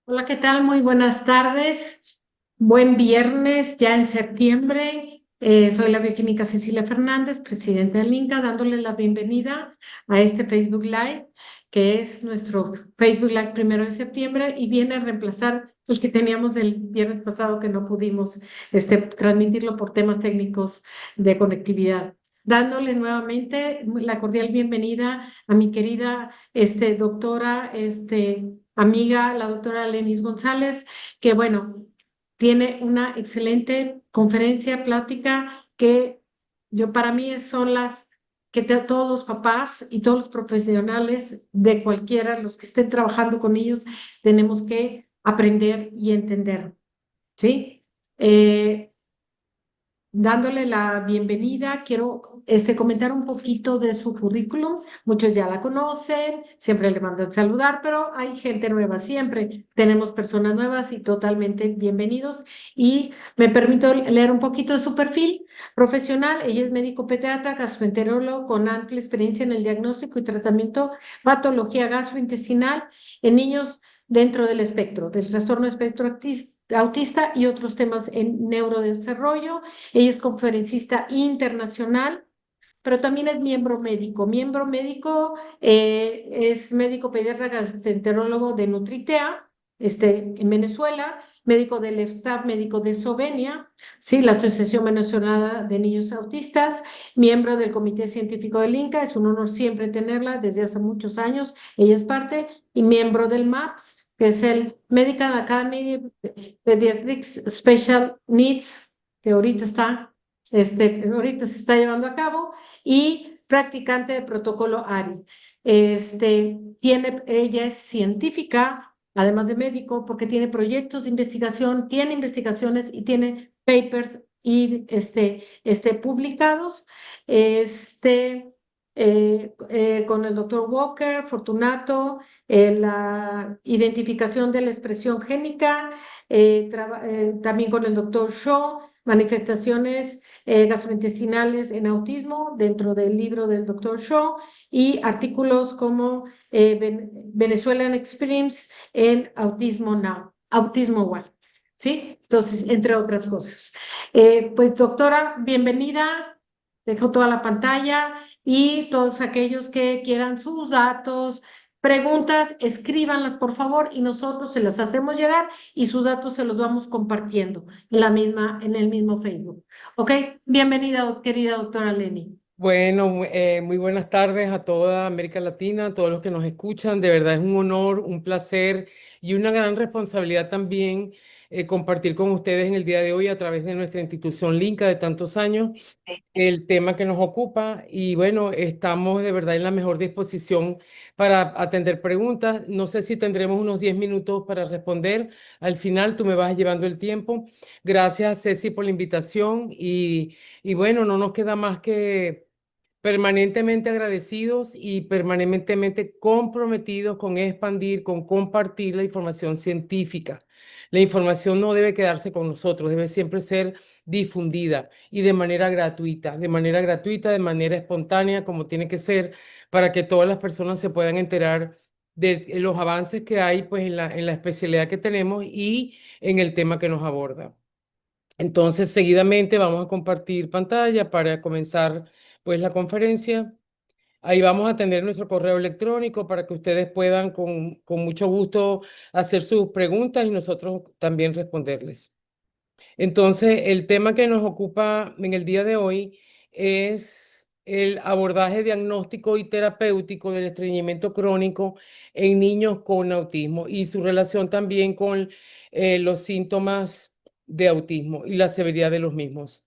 Hola, ¿qué tal? Muy buenas tardes. Buen viernes, ya en septiembre. Soy la bioquímica Cecilia Fernández, presidenta del INCA, dándole la bienvenida a este Facebook Live, que es nuestro Facebook Live 1 de septiembre y viene a reemplazar el que teníamos el viernes pasado que no pudimos transmitirlo por temas técnicos de conectividad. Dándole nuevamente la cordial bienvenida a mi querida doctora, amiga, la doctora Lenis González, que bueno, tiene una excelente conferencia, plática, que yo para mí son las que todos los papás y todos los profesionales de cualquiera, los que estén trabajando con ellos, tenemos que aprender y entender, ¿sí? Dándole la bienvenida, quiero comentar un poquito de su currículum. Muchos ya la conocen, siempre le mandan saludar, pero hay gente nueva, siempre tenemos personas nuevas y totalmente bienvenidos. Y me permito leer un poquito de su perfil profesional. Ella es médico pediatra, gastroenterólogo con amplia experiencia en el diagnóstico y tratamiento patología gastrointestinal en niños dentro del espectro, del trastorno espectro autista y otros temas en neurodesarrollo. Ella es conferencista internacional, pero también es miembro médico. Miembro médico, es médico pediatra gastroenterólogo de Nutritea, en Venezuela, médico del staff médico de Sovenia, sí, la Asociación Venezolana de Niños Autistas, miembro del Comité Científico del INCA. Es un honor siempre tenerla desde hace muchos años. Ella es parte y miembro del MAPS, que es el Medical Academy Pediatrics Special Needs, que ahorita se está llevando a cabo, y practicante de protocolo ARI. Ella es científica, además de médico, porque tiene proyectos de investigación, tiene investigaciones y tiene papers y publicados. Este, con el doctor Walker, Fortunato, la identificación de la expresión génica, también con el doctor Shaw, manifestaciones gastrointestinales en autismo, dentro del libro del doctor Shaw, y artículos como Venezuelan Experience en Autismo Now, Autismo One, ¿sí? Entonces, entre otras cosas. Pues, doctora, bienvenida. Dejo toda la pantalla y todos aquellos que quieran sus datos, preguntas, escríbanlas por favor y nosotros se las hacemos llegar y sus datos se los vamos compartiendo en el mismo Facebook. ¿Ok? Bienvenida, querida doctora Leni. Bueno, muy buenas tardes a toda América Latina, a todos los que nos escuchan. De verdad es un honor, un placer y una gran responsabilidad también compartir con ustedes en el día de hoy a través de nuestra institución Linca de tantos años el tema que nos ocupa. Y bueno, estamos de verdad en la mejor disposición para atender preguntas. No sé si tendremos unos 10 minutos para responder. Al final tú me vas llevando el tiempo. Gracias, Ceci, por la invitación y bueno, no nos queda más que permanentemente agradecidos y permanentemente comprometidos con expandir, con compartir la información científica. La información no debe quedarse con nosotros, debe siempre ser difundida y de manera gratuita, de manera espontánea, como tiene que ser, para que todas las personas se puedan enterar de los avances que hay pues, en la especialidad que tenemos y en el tema que nos aborda. Entonces, seguidamente vamos a compartir pantalla para comenzar pues la conferencia. Ahí vamos a tener nuestro correo electrónico para que ustedes puedan con mucho gusto hacer sus preguntas y nosotros también responderles. Entonces, el tema que nos ocupa en el día de hoy es el abordaje diagnóstico y terapéutico del estreñimiento crónico en niños con autismo y su relación también con los síntomas de autismo y la severidad de los mismos.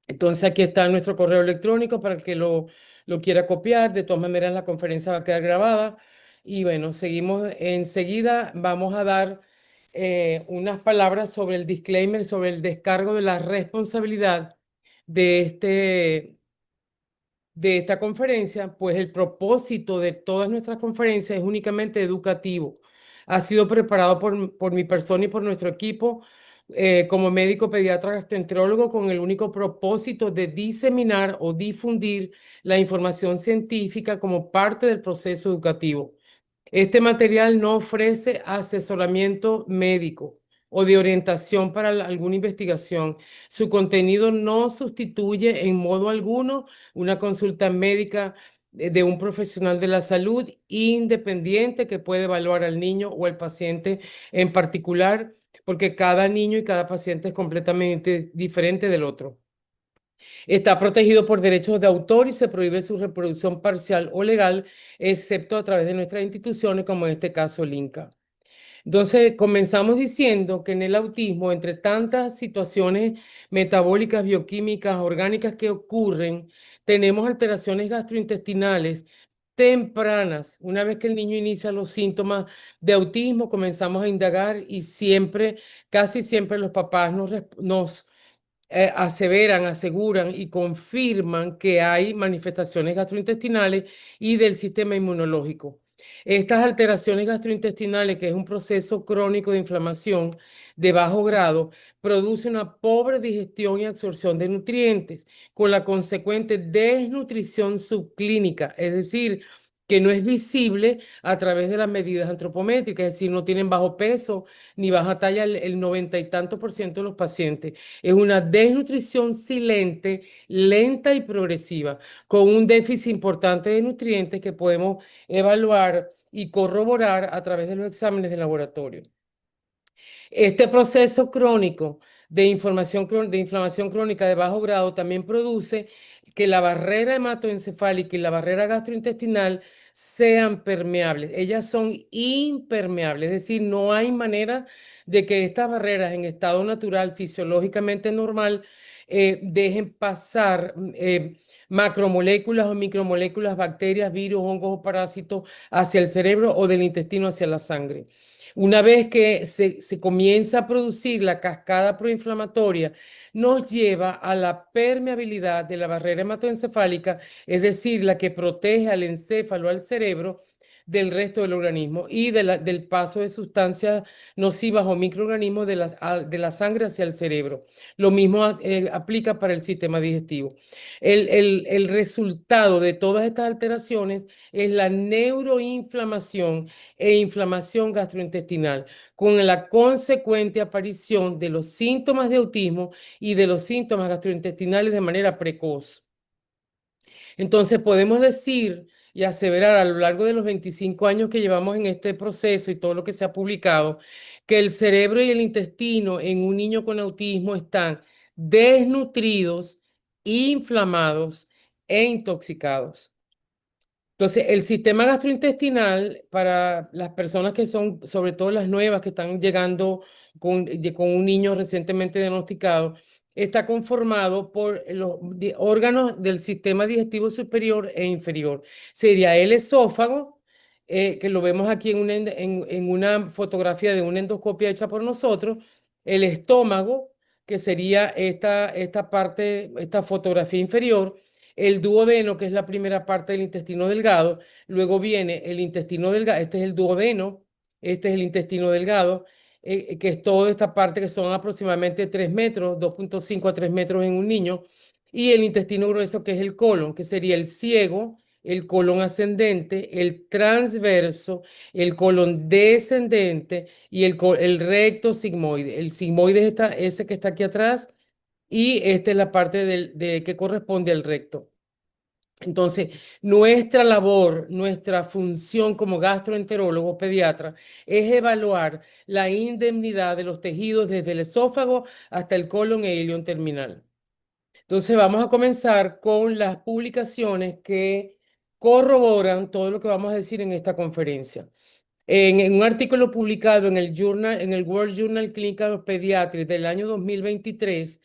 Entonces, aquí está nuestro correo electrónico para el que lo quiera copiar. De todas maneras, la conferencia va a quedar grabada. Y bueno, seguimos enseguida. Vamos a dar unas palabras sobre el disclaimer, sobre el descargo de la responsabilidad de de esta conferencia, pues el propósito de todas nuestras conferencias es únicamente educativo. Ha sido preparado por mi persona y por nuestro equipo como médico pediatra gastroenterólogo con el único propósito de diseminar o difundir la información científica como parte del proceso educativo. Este material no ofrece asesoramiento médico o de orientación para alguna investigación. Su contenido no sustituye en modo alguno una consulta médica de un profesional de la salud independiente que puede evaluar al niño o al paciente en particular, porque cada niño y cada paciente es completamente diferente del otro. Está protegido por derechos de autor y se prohíbe su reproducción parcial o legal, excepto a través de nuestras instituciones, como en este caso el INCA. Entonces, comenzamos diciendo que en el autismo, entre tantas situaciones metabólicas, bioquímicas, orgánicas que ocurren, tenemos alteraciones gastrointestinales tempranas. Una vez que el niño inicia los síntomas de autismo, comenzamos a indagar y siempre, casi siempre los papás nos aseveran, aseguran y confirman que hay manifestaciones gastrointestinales y del sistema inmunológico. Estas alteraciones gastrointestinales, que es un proceso crónico de inflamación de bajo grado, produce una pobre digestión y absorción de nutrientes, con la consecuente desnutrición subclínica, es decir, que no es visible a través de las medidas antropométricas, es decir, no tienen bajo peso ni baja talla el 90 y tanto por ciento de los pacientes. Es una desnutrición silente, lenta y progresiva, con un déficit importante de nutrientes que podemos evaluar y corroborar a través de los exámenes de laboratorio. Este proceso crónico de inflamación crónica de bajo grado también produce que la barrera hematoencefálica y la barrera gastrointestinal sean permeables. Ellas son impermeables, es decir, no hay manera de que estas barreras en estado natural, fisiológicamente normal, dejen pasar macromoléculas o micromoléculas, bacterias, virus, hongos o parásitos hacia el cerebro o del intestino hacia la sangre. Una vez que se comienza a producir la cascada proinflamatoria, nos lleva a la permeabilidad de la barrera hematoencefálica, es decir, la que protege al encéfalo, al cerebro, del resto del organismo y del paso de sustancias nocivas o microorganismos de la sangre hacia el cerebro. Lo mismo aplica para el sistema digestivo. El resultado de todas estas alteraciones es la neuroinflamación e inflamación gastrointestinal, con la consecuente aparición de los síntomas de autismo y de los síntomas gastrointestinales de manera precoz. Entonces podemos decir y aseverar a lo largo de los 25 años que llevamos en este proceso y todo lo que se ha publicado, que el cerebro y el intestino en un niño con autismo están desnutridos, inflamados e intoxicados. Entonces, el sistema gastrointestinal para las personas que son, sobre todo las nuevas que están llegando con un niño recientemente diagnosticado, está conformado por los órganos del sistema digestivo superior e inferior. Sería el esófago, que lo vemos aquí en una fotografía de una endoscopia hecha por nosotros, el estómago, que sería esta parte, esta fotografía inferior, el duodeno, que es la primera parte del intestino delgado, luego viene el intestino delgado, este es el duodeno, este es el intestino delgado, que es toda esta parte que son aproximadamente 3 metros, 2,5 a 3 metros en un niño, y el intestino grueso, que es el colon, que sería el ciego, el colon ascendente, el transverso, el colon descendente y el recto sigmoide. El sigmoide es ese que está aquí atrás y esta es la parte que corresponde al recto. Entonces, nuestra labor, nuestra función como gastroenterólogo pediatra es evaluar la indemnidad de los tejidos desde el esófago hasta el colon e ilion terminal. Entonces, vamos a comenzar con las publicaciones que corroboran todo lo que vamos a decir en esta conferencia. En un artículo publicado en el World Journal Clinical Pediatrics del año 2023,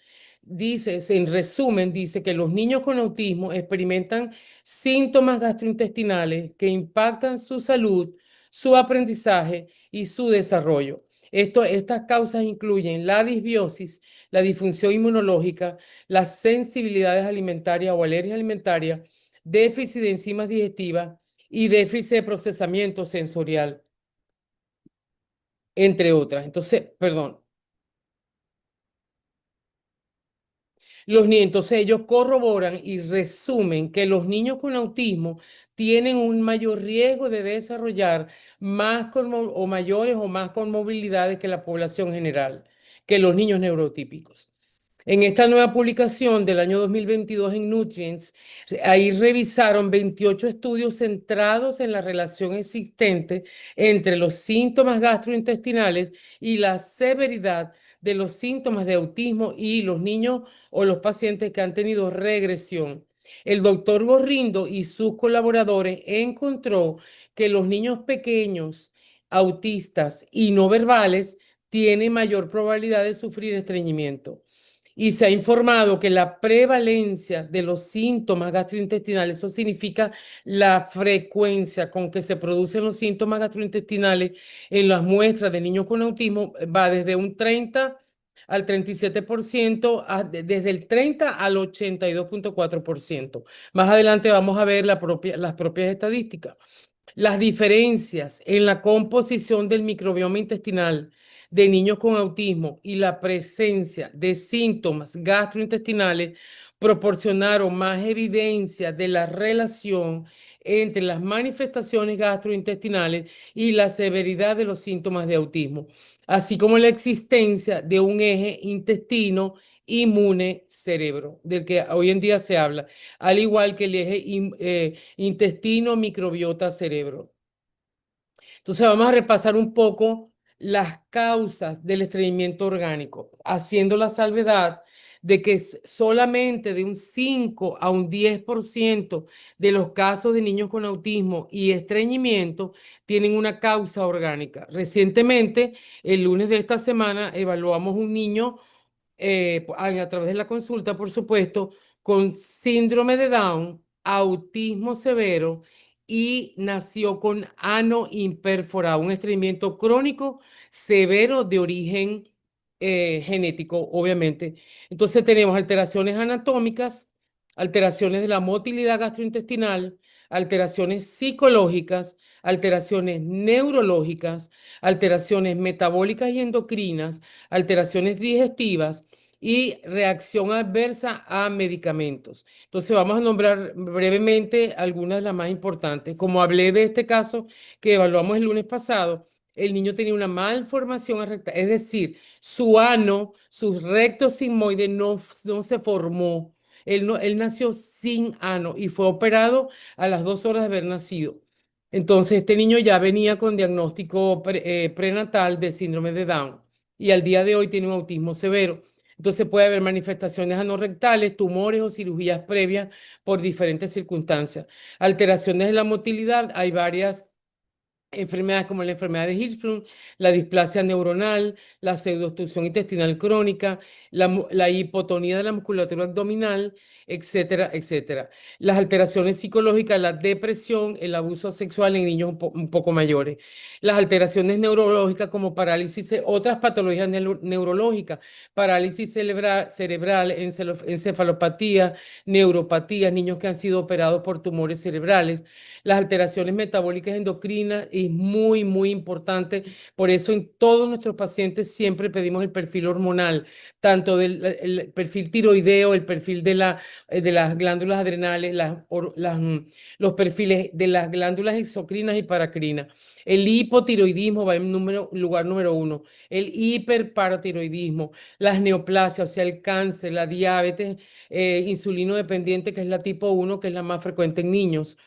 dice, en resumen, dice que los niños con autismo experimentan síntomas gastrointestinales que impactan su salud, su aprendizaje y su desarrollo. Estas causas incluyen la disbiosis, la disfunción inmunológica, las sensibilidades alimentarias o alergias alimentarias, déficit de enzimas digestivas y déficit de procesamiento sensorial, entre otras. Entonces, perdón. Entonces ellos corroboran y resumen que los niños con autismo tienen un mayor riesgo de desarrollar o mayores o más comorbilidades que la población general, que los niños neurotípicos. En esta nueva publicación del año 2022 en Nutrients, ahí revisaron 28 estudios centrados en la relación existente entre los síntomas gastrointestinales y la severidad de los síntomas de autismo y los niños o los pacientes que han tenido regresión. El doctor Gorrindo y sus colaboradores encontró que los niños pequeños, autistas y no verbales tienen mayor probabilidad de sufrir estreñimiento. Y se ha informado que la prevalencia de los síntomas gastrointestinales, eso significa la frecuencia con que se producen los síntomas gastrointestinales en las muestras de niños con autismo, va desde un 30 al 37%, desde el 30 al 82,4%. Más adelante vamos a ver las propias estadísticas. Las diferencias en la composición del microbioma intestinal de niños con autismo y la presencia de síntomas gastrointestinales proporcionaron más evidencia de la relación entre las manifestaciones gastrointestinales y la severidad de los síntomas de autismo, así como la existencia de un eje intestino inmune cerebro, del que hoy en día se habla, al igual que el eje intestino, microbiota, cerebro. Entonces vamos a repasar un poco las causas del estreñimiento orgánico, haciendo la salvedad de que solamente de un 5 a un 10% de los casos de niños con autismo y estreñimiento tienen una causa orgánica. Recientemente, el lunes de esta semana, evaluamos un niño a través de la consulta, por supuesto, con síndrome de Down, autismo severo y nació con ano imperforado, un estreñimiento crónico severo de origen genético, obviamente. Entonces tenemos alteraciones anatómicas, alteraciones de la motilidad gastrointestinal, alteraciones psicológicas, alteraciones neurológicas, alteraciones metabólicas y endocrinas, alteraciones digestivas y reacción adversa a medicamentos. Entonces vamos a nombrar brevemente algunas de las más importantes. Como hablé de este caso que evaluamos el lunes pasado, el niño tenía una malformación rectal, es decir, su ano, su recto sigmoide no se formó. Él nació sin ano y fue operado a las 2 horas de haber nacido. Entonces, este niño ya venía con diagnóstico prenatal de síndrome de Down y al día de hoy tiene un autismo severo. Entonces puede haber manifestaciones anorrectales, tumores o cirugías previas por diferentes circunstancias. Alteraciones de la motilidad, hay varias enfermedades como la enfermedad de Hirschsprung, la displasia neuronal, la pseudoobstrucción intestinal crónica, la hipotonía de la musculatura abdominal, etcétera, etcétera. Las alteraciones psicológicas, la depresión, el abuso sexual en niños un poco mayores. Las alteraciones neurológicas como parálisis, otras patologías neurológicas, parálisis cerebral, encefalopatía, neuropatía, niños que han sido operados por tumores cerebrales, las alteraciones metabólicas endocrinas es muy, muy importante. Por eso en todos nuestros pacientes siempre pedimos el perfil hormonal, tanto del el perfil tiroideo, el perfil de las glándulas adrenales, los perfiles de las glándulas exocrinas y paracrinas. El hipotiroidismo va en lugar número 1, el hiperparatiroidismo, las neoplasias, o sea, el cáncer, la diabetes insulino dependiente, que es la tipo 1, que es la más frecuente en niños.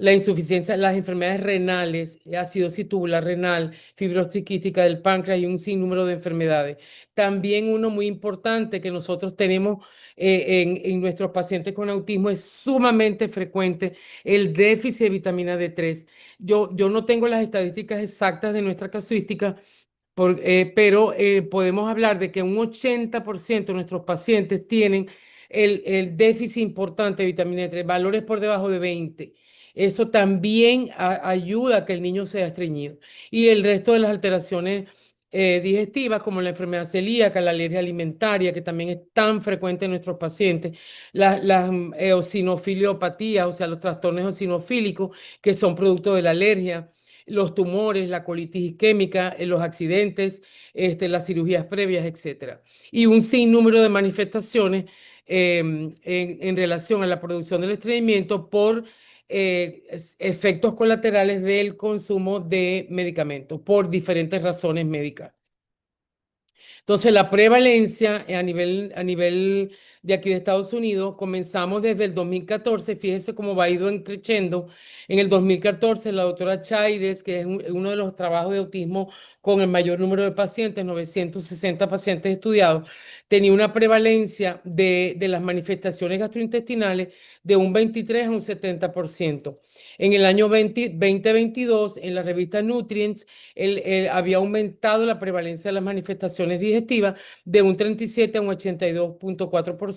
La insuficiencia, las enfermedades renales, acidosis tubular renal, fibrosis quística del páncreas y un sinnúmero de enfermedades. También uno muy importante que nosotros tenemos en nuestros pacientes con autismo es sumamente frecuente el déficit de vitamina D3. Yo no tengo las estadísticas exactas de nuestra casuística, pero podemos hablar de que un 80% de nuestros pacientes tienen el déficit importante de vitamina D3, valores por debajo de 20. Eso también ayuda a que el niño sea estreñido. Y el resto de las alteraciones digestivas, como la enfermedad celíaca, la alergia alimentaria, que también es tan frecuente en nuestros pacientes, las eosinofiliopatías, o sea, los trastornos eosinofílicos, que son producto de la alergia, los tumores, la colitis isquémica, los accidentes, las cirugías previas, etcétera. Y un sinnúmero de manifestaciones en relación a la producción del estreñimiento por efectos colaterales del consumo de medicamentos por diferentes razones médicas. Entonces, la prevalencia a nivel de aquí de Estados Unidos, comenzamos desde el 2014, fíjese cómo va ido creciendo. En el 2014, la doctora Chaides, que es uno de los trabajos de autismo con el mayor número de pacientes, 960 pacientes estudiados, tenía una prevalencia de las manifestaciones gastrointestinales de un 23 a un 70%. En el año 2022, en la revista Nutrients, había aumentado la prevalencia de las manifestaciones digestivas de un 37 a un 82,4%.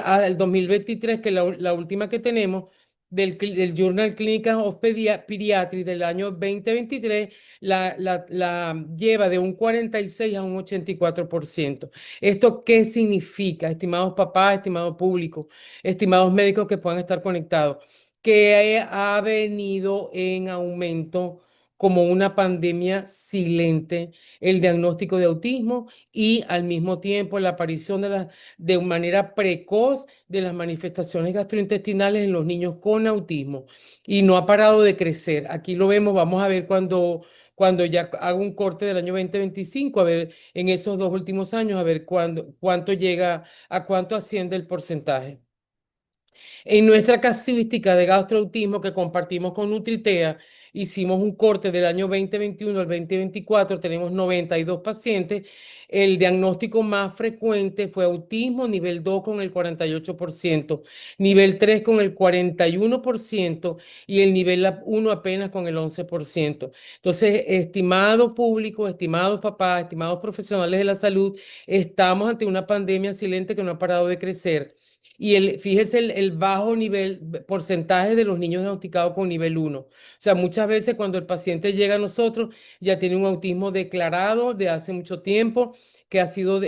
Al 2023, que es la última que tenemos, del Journal Clinical of Pediatrics del año 2023, la lleva de un 46 a un 84%. ¿Esto qué significa, estimados papás, estimados públicos, estimados médicos que puedan estar conectados? Que ha venido en aumento como una pandemia silente el diagnóstico de autismo y al mismo tiempo la aparición de manera precoz de las manifestaciones gastrointestinales en los niños con autismo. Y no ha parado de crecer. Aquí lo vemos, vamos a ver cuando ya hago un corte del año 2025, a ver en esos 2 últimos años, a ver cuánto llega, a cuánto asciende el porcentaje. En nuestra casuística de gastroautismo que compartimos con Nutritea, hicimos un corte del año 2021 al 2024, tenemos 92 pacientes. El diagnóstico más frecuente fue autismo nivel 2 con el 48%, nivel 3 con el 41% y el nivel 1 apenas con el 11%. Entonces, estimado público, estimados papás, estimados profesionales de la salud, estamos ante una pandemia silente que no ha parado de crecer. Y fíjese el bajo nivel, porcentaje de los niños diagnosticados con nivel 1. O sea, muchas veces cuando el paciente llega a nosotros ya tiene un autismo declarado de hace mucho tiempo, que ha sido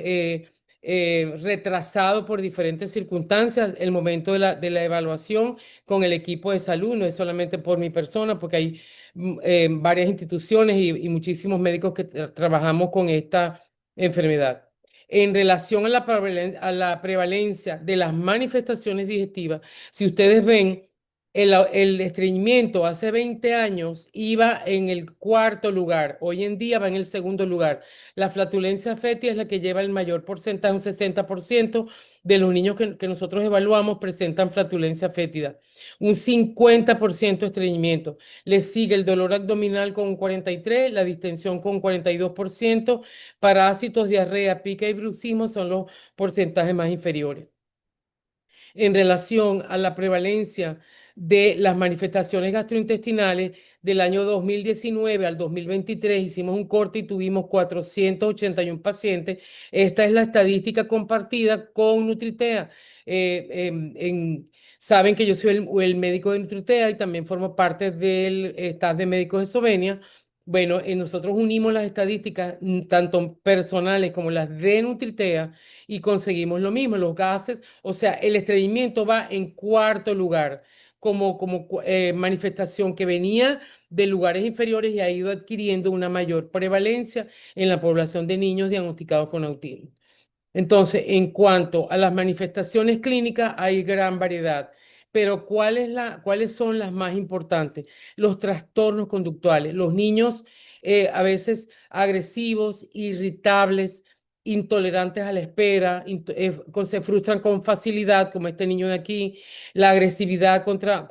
retrasado por diferentes circunstancias. El momento de la evaluación con el equipo de salud no es solamente por mi persona, porque hay varias instituciones y muchísimos médicos que trabajamos con esta enfermedad. En relación a la prevalencia de las manifestaciones digestivas, si ustedes ven, el estreñimiento hace 20 años iba en el cuarto lugar, hoy en día va en el segundo lugar. La flatulencia fétida es la que lleva el mayor porcentaje, un 60% de los niños que nosotros evaluamos presentan flatulencia fétida, un 50% estreñimiento. Le sigue el dolor abdominal con un 43%, la distensión con 42%, parásitos, diarrea, pica y bruxismo son los porcentajes más inferiores. En relación a la prevalencia de las manifestaciones gastrointestinales del año 2019 al 2023, hicimos un corte y tuvimos 481 pacientes. Esta es la estadística compartida con Nutritea. Saben que yo soy el médico de Nutritea y también formo parte del staff de médicos de Sovenia. Bueno, nosotros unimos las estadísticas, tanto personales como las de Nutritea, y conseguimos lo mismo, los gases, o sea, el estreñimiento va en cuarto lugar como manifestación que venía de lugares inferiores y ha ido adquiriendo una mayor prevalencia en la población de niños diagnosticados con autismo. Entonces, en cuanto a las manifestaciones clínicas, hay gran variedad, pero ¿cuáles son las más importantes? Los trastornos conductuales. Los niños a veces agresivos, irritables, intolerantes a la espera, se frustran con facilidad, como este niño de aquí, la agresividad contra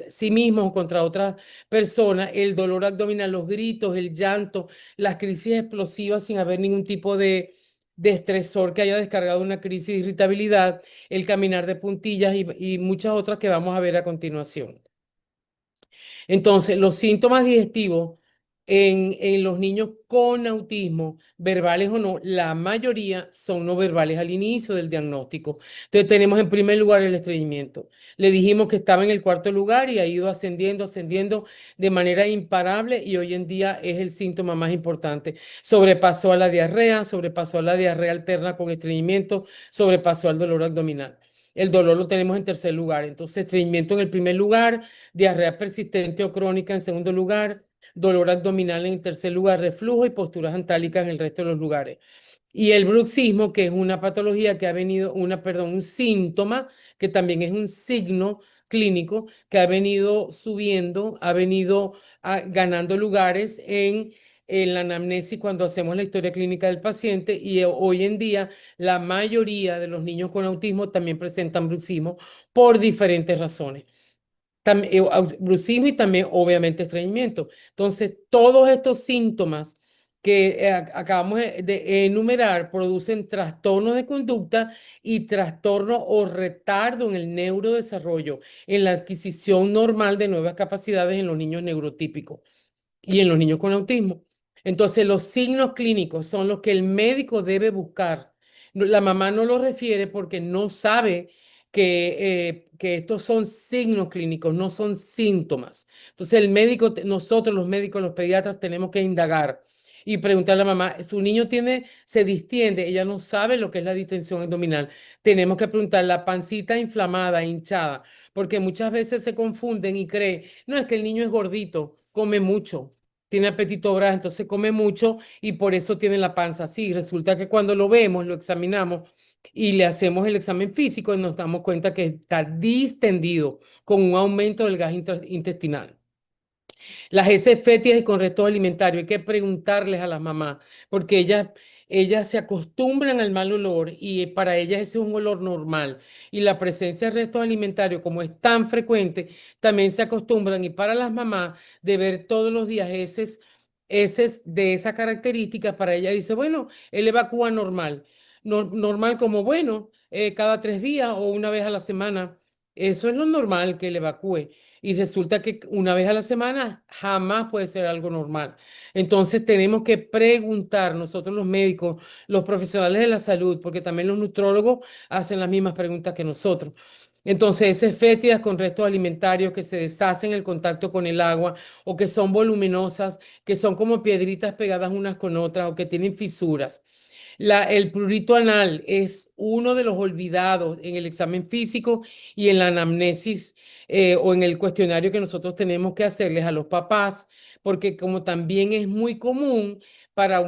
sí mismos, contra otras personas, el dolor abdominal, los gritos, el llanto, las crisis explosivas sin haber ningún tipo de estresor que haya descargado una crisis de irritabilidad, el caminar de puntillas y muchas otras que vamos a ver a continuación. Entonces, los síntomas digestivos en los niños con autismo, verbales o no, la mayoría son no verbales al inicio del diagnóstico. Entonces, tenemos en primer lugar el estreñimiento. Le dijimos que estaba en el cuarto lugar y ha ido ascendiendo, ascendiendo de manera imparable y hoy en día es el síntoma más importante. Sobrepasó a la diarrea alterna con estreñimiento, sobrepasó al dolor abdominal. El dolor lo tenemos en tercer lugar. Entonces, estreñimiento en el primer lugar, diarrea persistente o crónica en segundo lugar, dolor abdominal en tercer lugar, reflujo y posturas antálicas en el resto de los lugares. Y el bruxismo, que es una patología que ha venido, perdón, un síntoma, que también es un signo clínico, que ha venido subiendo, ha venido ganando lugares en la anamnesis cuando hacemos la historia clínica del paciente. Y hoy en día la mayoría de los niños con autismo también presentan bruxismo por diferentes razones. Bruxismo y también obviamente estreñimiento. Entonces, todos estos síntomas que acabamos de enumerar producen trastornos de conducta y trastorno o retardo en el neurodesarrollo, en la adquisición normal de nuevas capacidades en los niños neurotípicos y en los niños con autismo. Entonces, los signos clínicos son los que el médico debe buscar. La mamá no lo refiere porque no sabe que estos son signos clínicos, no son síntomas. Entonces, el médico, nosotros los médicos, los pediatras, tenemos que indagar y preguntarle a la mamá, su niño se distiende, ella no sabe lo que es la distensión abdominal. Tenemos que preguntar, la pancita inflamada, hinchada, porque muchas veces se confunden y creen, no es que el niño es gordito, come mucho, tiene apetito voraz, entonces come mucho y por eso tiene la panza así. Resulta que cuando lo vemos, lo examinamos y le hacemos el examen físico y nos damos cuenta que está distendido con un aumento del gas intestinal. Las heces fétidas y con restos alimentarios, hay que preguntarles a las mamás, porque ellas se acostumbran al mal olor y para ellas ese es un olor normal. Y la presencia de restos alimentarios, como es tan frecuente, también se acostumbran. Y para las mamás, de ver todos los días heces de esa característica, para ella dice, bueno, él evacúa normal. Normal como, bueno, cada 3 días o una vez a la semana. Eso es lo normal que él evacúe y resulta que una vez a la semana jamás puede ser algo normal. Entonces tenemos que preguntar nosotros los médicos, los profesionales de la salud, porque también los nutrólogos hacen las mismas preguntas que nosotros. Entonces, esas fétidas con restos alimentarios que se deshacen en el contacto con el agua o que son voluminosas, que son como piedritas pegadas unas con otras o que tienen fisuras. El prurito anal es uno de los olvidados en el examen físico y en la anamnesis o en el cuestionario que nosotros tenemos que hacerles a los papás, porque como también es muy común para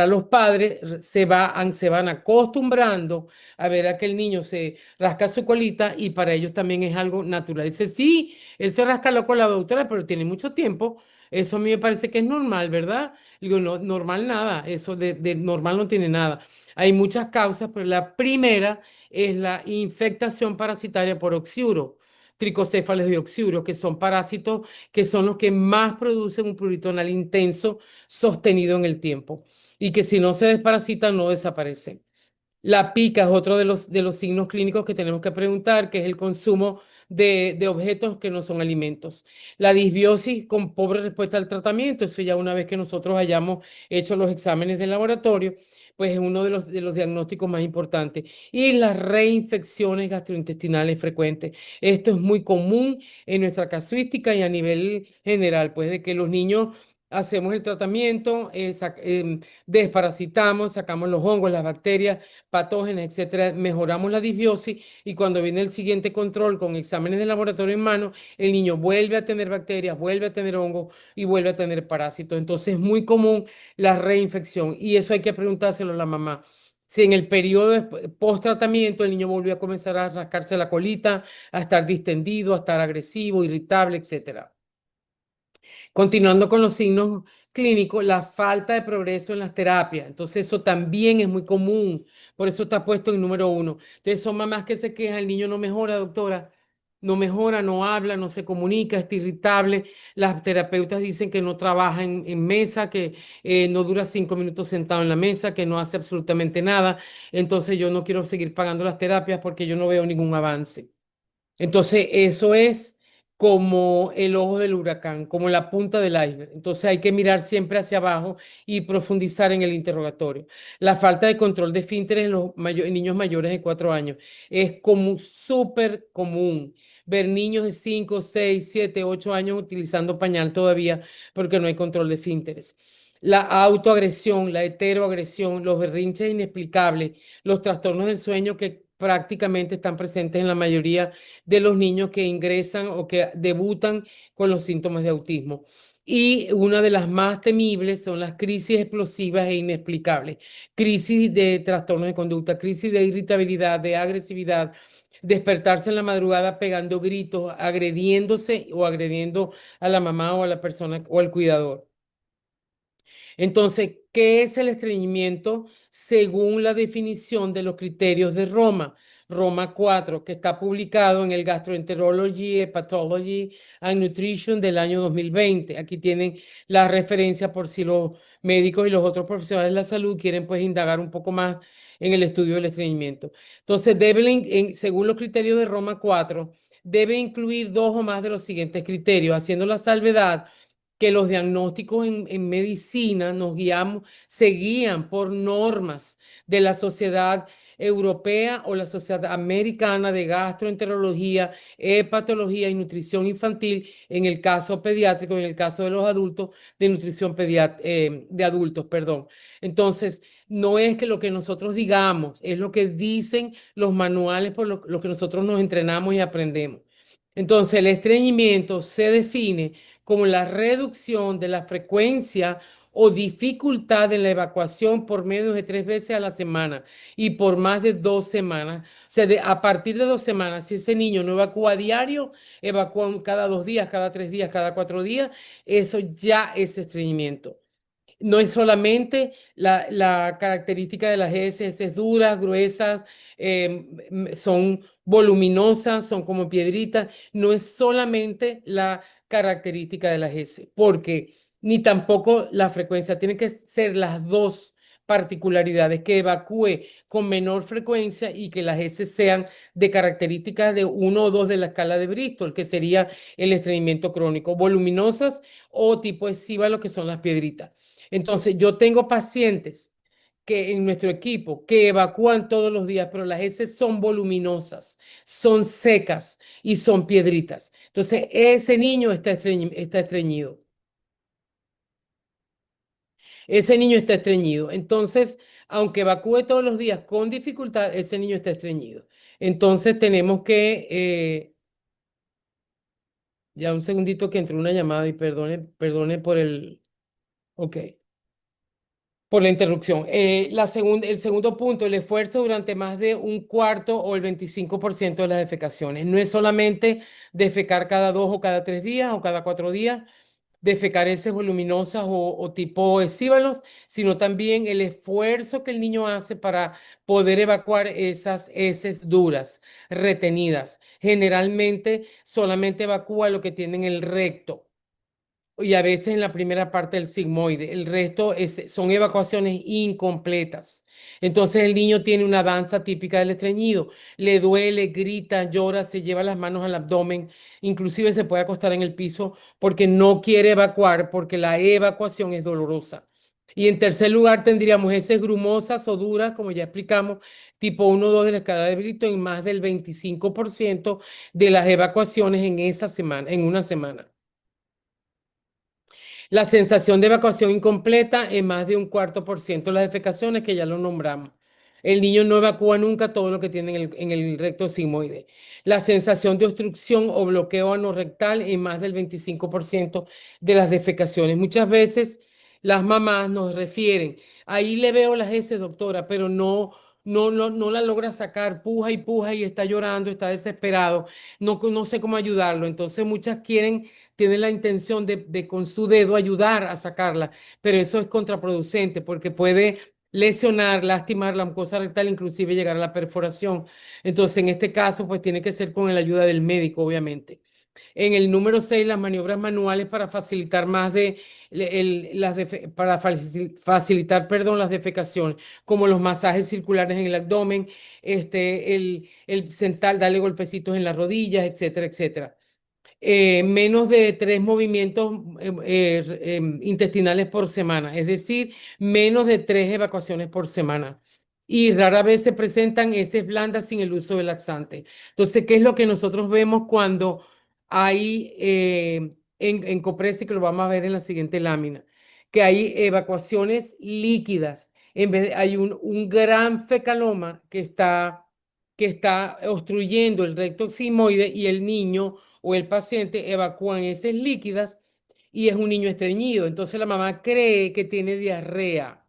los padres, se van acostumbrando a ver a que el niño se rasca su colita y para ellos también es algo natural. Dice, sí, él se rasca la cola, doctora, pero tiene mucho tiempo. Eso a mí me parece que es normal, ¿verdad? Digo, no, normal nada, eso de normal no tiene nada. Hay muchas causas, pero la primera es la infectación parasitaria por oxiuro, tricocéfales de oxiuro, que son parásitos que son los que más producen un prurito anal intenso sostenido en el tiempo y que si no se desparasitan no desaparecen. La pica es otro de los signos clínicos que tenemos que preguntar, que es el consumo de objetos que no son alimentos. La disbiosis con pobre respuesta al tratamiento, eso ya una vez que nosotros hayamos hecho los exámenes de laboratorio, pues es uno de los diagnósticos más importantes. Y las reinfecciones gastrointestinales frecuentes. Esto es muy común en nuestra casuística y a nivel general, pues de que los niños hacemos el tratamiento, desparasitamos, sacamos los hongos, las bacterias patógenas, etcétera, mejoramos la disbiosis y cuando viene el siguiente control con exámenes de laboratorio en mano, el niño vuelve a tener bacterias, vuelve a tener hongos y vuelve a tener parásitos. Entonces es muy común la reinfección y eso hay que preguntárselo a la mamá. Si en el periodo post-tratamiento el niño volvió a comenzar a rascarse la colita, a estar distendido, a estar agresivo, irritable, etcétera. Continuando con los signos clínicos, la falta de progreso en las terapias. Entonces, eso también es muy común. Por eso está puesto en número 1. Entonces, son mamás que se quejan, el niño no mejora, doctora. No mejora, no habla, no se comunica, está irritable. Las terapeutas dicen que no trabaja en mesa, que no dura 5 minutos sentado en la mesa, que no hace absolutamente nada. Entonces, yo no quiero seguir pagando las terapias porque yo no veo ningún avance. Entonces, eso es como el ojo del huracán, como la punta del iceberg. Entonces, hay que mirar siempre hacia abajo y profundizar en el interrogatorio. La falta de control de esfínteres en niños mayores de 4 años es como súper común ver niños de 5, 6, 7, 8 años utilizando pañal todavía porque no hay control de esfínteres. La autoagresión, la heteroagresión, los berrinches inexplicables, los trastornos del sueño que prácticamente están presentes en la mayoría de los niños que ingresan o que debutan con los síntomas de autismo. Y una de las más temibles son las crisis explosivas e inexplicables. Crisis de trastornos de conducta, crisis de irritabilidad, de agresividad, despertarse en la madrugada pegando gritos, agrediéndose o agrediendo a la mamá o a la persona o al cuidador. Entonces, ¿qué es el estreñimiento según la definición de los criterios de Roma? Roma 4, que está publicado en el Gastroenterology, Hepatology and Nutrition del año 2020. Aquí tienen la referencia por si los médicos y los otros profesionales de la salud quieren pues indagar un poco más en el estudio del estreñimiento. Entonces, según los criterios de Roma 4, debe incluir dos o más de los siguientes criterios, haciendo la salvedad que los diagnósticos en medicina se guían por normas de la Sociedad Europea o la Sociedad Americana de Gastroenterología, Hepatología y Nutrición Infantil, en el caso pediátrico, en el caso de los adultos, de nutrición de adultos, perdón. Entonces, no es que lo que nosotros digamos, es lo que dicen los manuales por lo que nosotros nos entrenamos y aprendemos. Entonces, el estreñimiento se define como la reducción de la frecuencia o dificultad en la evacuación por menos de 3 veces a la semana y por más de 2 semanas. O sea, a partir de 2 semanas, si ese niño no evacúa a diario, evacúa cada 2 días, cada 3 días, cada 4 días, eso ya es estreñimiento. No es solamente la característica de las heces duras, gruesas, son voluminosas, son como piedritas. No es solamente la característica de las heces, porque ni tampoco la frecuencia. Tienen que ser las dos particularidades, que evacúe con menor frecuencia y que las heces sean de características de 1 o 2 de la escala de Bristol, que sería el estreñimiento crónico, voluminosas o tipo escíbalo, lo que son las piedritas. Entonces, yo tengo pacientes que en nuestro equipo que evacúan todos los días, pero las heces son voluminosas, son secas y son piedritas. Entonces, ese niño está estreñido. Ese niño está estreñido. Entonces, aunque evacúe todos los días con dificultad, ese niño está estreñido. Entonces, tenemos que, ya un segundito que entró una llamada y perdone por el, ok. Por la interrupción. El segundo punto, el esfuerzo durante más de un cuarto o el 25% de las defecaciones. No es solamente defecar cada 2 o cada 3 días o cada 4 días, defecar heces voluminosas o tipo escíbalos, sino también el esfuerzo que el niño hace para poder evacuar esas heces duras, retenidas. Generalmente solamente evacúa lo que tiene en el recto y a veces en la primera parte del sigmoide. El resto son evacuaciones incompletas. Entonces el niño tiene una danza típica del estreñido. Le duele, grita, llora, se lleva las manos al abdomen, inclusive se puede acostar en el piso porque no quiere evacuar, porque la evacuación es dolorosa. Y en tercer lugar tendríamos heces grumosas o duras, como ya explicamos, tipo 1 o 2 de la escala de Brito en más del 25% de las evacuaciones en esa semana, en una semana. La sensación de evacuación incompleta en más de un cuarto por ciento de las defecaciones, que ya lo nombramos. El niño no evacúa nunca todo lo que tiene en el recto sigmoide. La sensación de obstrucción o bloqueo anorrectal en más del 25% de las defecaciones. Muchas veces las mamás nos refieren, ahí le veo las heces, doctora, pero no la logra sacar, puja y está llorando, está desesperado, no sé cómo ayudarlo. Entonces muchas tienen la intención de con su dedo ayudar a sacarla, pero eso es contraproducente porque puede lesionar, lastimar la mucosa rectal, inclusive llegar a la perforación. Entonces, en este caso, pues tiene que ser con la ayuda del médico, obviamente. En el número 6, las maniobras manuales para facilitar más de para facilitar, perdón, las defecaciones, como los masajes circulares en el abdomen, el sentar, darle golpecitos en las rodillas, etcétera, etcétera. Menos de 3 movimientos intestinales por semana, es decir, menos de 3 evacuaciones por semana. Y rara vez se presentan heces blandas sin el uso de laxante. Entonces, ¿qué es lo que nosotros vemos cuando hay en Copresi, que lo vamos a ver en la siguiente lámina, que hay evacuaciones líquidas? Hay un gran fecaloma que está obstruyendo el recto sigmoide y el niño o el paciente evacúan heces líquidas y es un niño estreñido. Entonces la mamá cree que tiene diarrea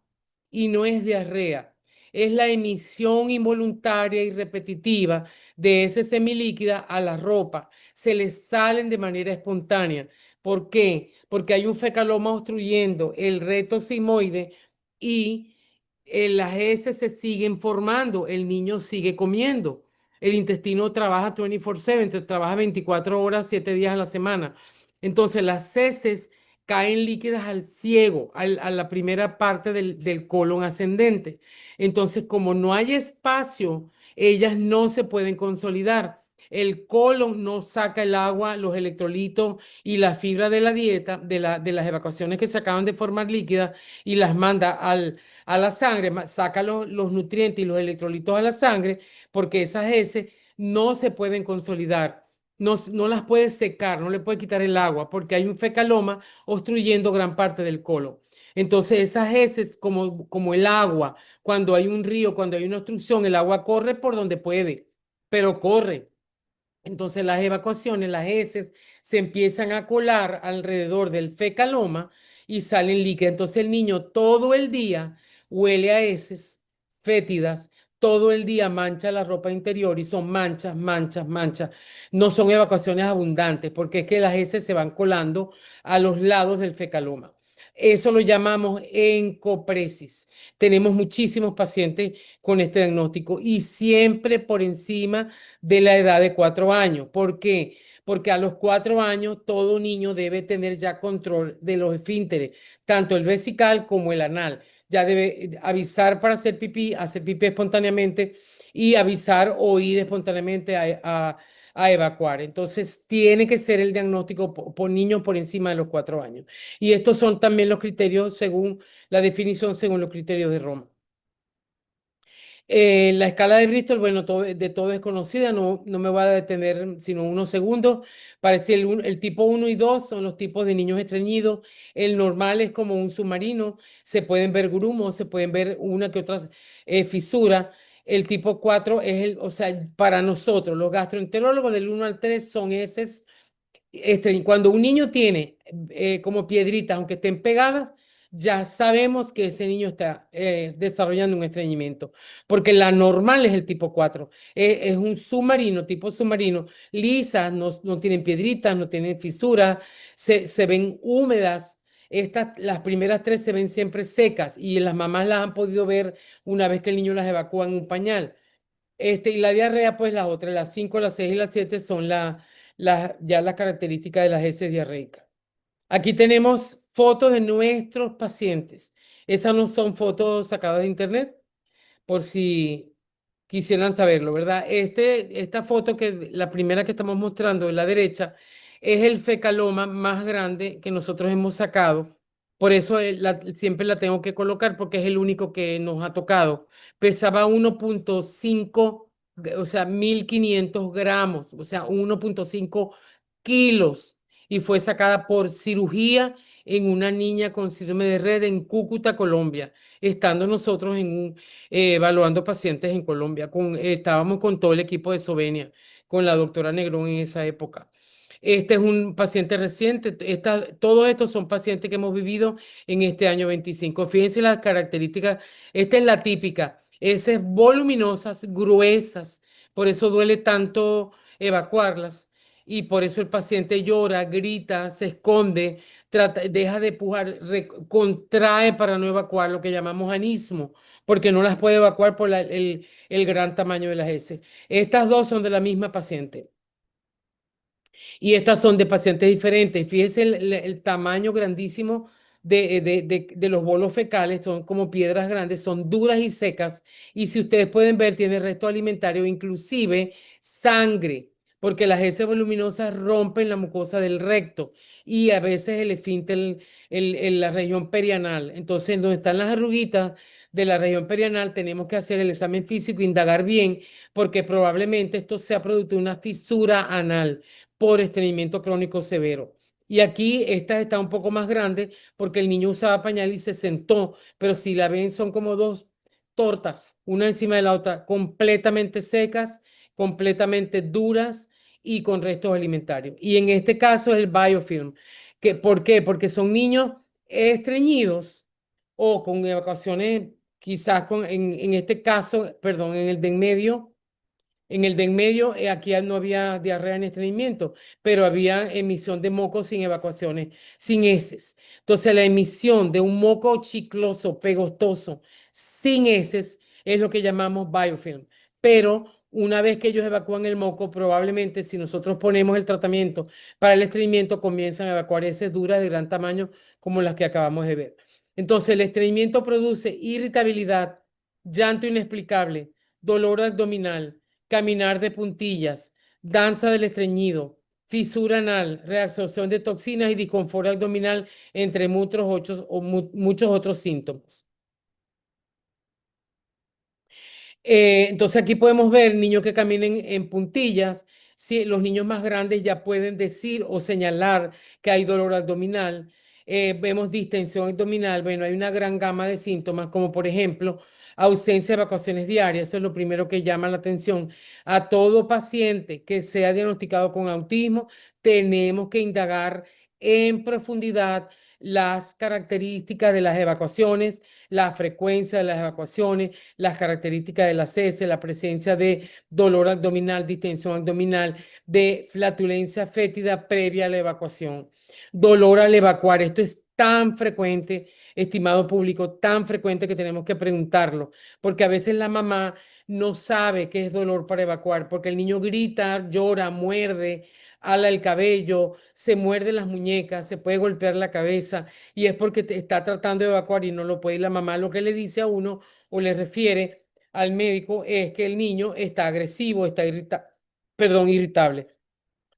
y no es diarrea. Es la emisión involuntaria y repetitiva de ese semilíquida a la ropa. Se les salen de manera espontánea. ¿Por qué? Porque hay un fecaloma obstruyendo el reto sigmoide y las heces se siguen formando, el niño sigue comiendo. El intestino trabaja 24/7, entonces trabaja 24 horas, 7 días a la semana. Entonces las heces caen líquidas al ciego, a la primera parte del colon ascendente. Entonces, como no hay espacio, ellas no se pueden consolidar. El colon no saca el agua, los electrolitos y la fibra de la dieta, de las evacuaciones que se acaban de formar líquidas y las manda a la sangre, saca los nutrientes y los electrolitos a la sangre, porque esas heces no se pueden consolidar. No, no las puede secar, no le puede quitar el agua, porque hay un fecaloma obstruyendo gran parte del colon. Entonces, esas heces, como el agua, cuando hay un río, cuando hay una obstrucción, el agua corre por donde puede, pero corre. Entonces las evacuaciones, las heces, se empiezan a colar alrededor del fecaloma y salen líquidas. Entonces el niño todo el día huele a heces fétidas, todo el día mancha la ropa interior y son manchas, manchas, manchas. No son evacuaciones abundantes porque es que las heces se van colando a los lados del fecaloma. Eso lo llamamos encopresis. Tenemos muchísimos pacientes con este diagnóstico y siempre por encima de la edad de 4 años. ¿Por qué? Porque a los 4 años todo niño debe tener ya control de los esfínteres, tanto el vesical como el anal. Ya debe avisar para hacer pipí espontáneamente y avisar o ir espontáneamente a evacuar. Entonces, tiene que ser el diagnóstico por niños por encima de los 4 años. Y estos son también los criterios según la definición, según los criterios de Roma. La escala de Bristol, bueno, de todo es conocida, no me voy a detener sino unos segundos. Parece el tipo 1 y 2 son los tipos de niños estreñidos. El normal es como un submarino, se pueden ver grumos, se pueden ver una que otra fisura. El tipo 4 es o sea, para nosotros, los gastroenterólogos del 1 al 3 son heces. Cuando un niño tiene como piedritas, aunque estén pegadas, ya sabemos que ese niño está desarrollando un estreñimiento, porque la normal es el tipo 4. Es un submarino, tipo submarino, lisas, no tienen piedritas, no tienen fisuras, se ven húmedas. Las primeras tres se ven siempre secas y las mamás las han podido ver una vez que el niño las evacúa en un pañal. Y la diarrea, pues las otras, las 5, las 6 y las 7 son ya las características de las heces diarreicas. Aquí tenemos fotos de nuestros pacientes. Esas no son fotos sacadas de internet, por si quisieran saberlo, ¿verdad? Esta foto la primera que estamos mostrando en la derecha es el fecaloma más grande que nosotros hemos sacado. Por eso siempre la tengo que colocar porque es el único que nos ha tocado. Pesaba 1,5, o sea, 1.500 gramos, o sea, 1,5 kilos y fue sacada por cirugía en una niña con síndrome de Red en Cúcuta, Colombia, estando nosotros evaluando pacientes en Colombia. Estábamos con todo el equipo de Sovenia, con la doctora Negrón en esa época. Este es un paciente reciente. Todos estos son pacientes que hemos vivido en este año 25. Fíjense las características. Esta es la típica. Esas voluminosas, gruesas. Por eso duele tanto evacuarlas. Y por eso el paciente llora, grita, se esconde, deja de pujar, contrae para no evacuar, lo que llamamos anismo, porque no las puede evacuar por el gran tamaño de las heces. Estas dos son de la misma paciente. Y estas son de pacientes diferentes. Fíjese el tamaño grandísimo de los bolos fecales, son como piedras grandes, son duras y secas. Y si ustedes pueden ver, tiene resto alimentario, inclusive sangre, porque las heces voluminosas rompen la mucosa del recto y a veces el esfínter, la región perianal. Entonces, donde están las arruguitas de la región perianal, tenemos que hacer el examen físico, indagar bien, porque probablemente esto sea producto de una fisura anal por estreñimiento crónico severo. Y aquí esta está un poco más grande porque el niño usaba pañal y se sentó, pero si la ven son como dos tortas, una encima de la otra, completamente secas, completamente duras y con restos alimentarios. Y en este caso es el biofilm. ¿Por qué? Porque son niños estreñidos o con evacuaciones, quizás en este caso, perdón, en el de en medio, aquí no había diarrea ni estreñimiento, pero había emisión de moco sin evacuaciones, sin heces. Entonces, la emisión de un moco chicloso, pegostoso, sin heces, es lo que llamamos biofilm. Pero una vez que ellos evacúan el moco, probablemente si nosotros ponemos el tratamiento para el estreñimiento, comienzan a evacuar heces duras de gran tamaño, como las que acabamos de ver. Entonces, el estreñimiento produce irritabilidad, llanto inexplicable, dolor abdominal, caminar de puntillas, danza del estreñido, fisura anal, reabsorción de toxinas y disconfort abdominal, entre muchos otros síntomas. Entonces aquí podemos ver niños que caminen en puntillas. Si los niños más grandes ya pueden decir o señalar que hay dolor abdominal. Vemos distensión abdominal. Bueno, hay una gran gama de síntomas, como por ejemplo ausencia de evacuaciones diarias. Eso es lo primero que llama la atención. A todo paciente que sea diagnosticado con autismo, tenemos que indagar en profundidad las características de las evacuaciones, la frecuencia de las evacuaciones, las características de las heces, la presencia de dolor abdominal, distensión abdominal, de flatulencia fétida previa a la evacuación, dolor al evacuar. Esto es tan frecuente, estimado público, tan frecuente que tenemos que preguntarlo, porque a veces la mamá no sabe qué es dolor para evacuar, porque el niño grita, llora, muerde, ala el cabello, se muerde las muñecas, se puede golpear la cabeza y es porque está tratando de evacuar y no lo puede. Y la mamá lo que le dice a uno o le refiere al médico es que el niño está agresivo, está irritable.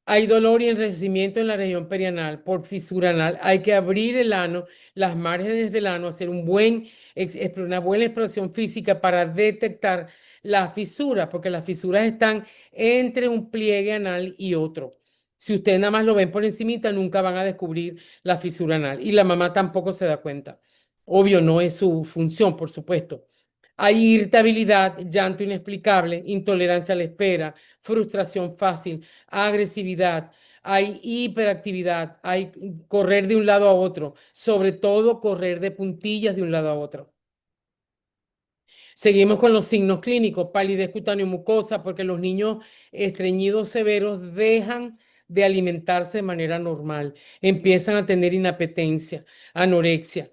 Hay dolor y enrojecimiento en la región perianal por fisura anal. Hay que abrir el ano, las márgenes del ano, hacer una buena exploración física para detectar la fisura, porque las fisuras están entre un pliegue anal y otro. Si ustedes nada más lo ven por encimita, nunca van a descubrir la fisura anal y la mamá tampoco se da cuenta. Obvio, no es su función, por supuesto. Hay irritabilidad, llanto inexplicable, intolerancia a la espera, frustración fácil, agresividad, hay hiperactividad, hay correr de un lado a otro, sobre todo correr de puntillas de un lado a otro. Seguimos con los signos clínicos, palidez cutáneo mucosa, porque los niños estreñidos severos dejan de alimentarse de manera normal, empiezan a tener inapetencia, anorexia.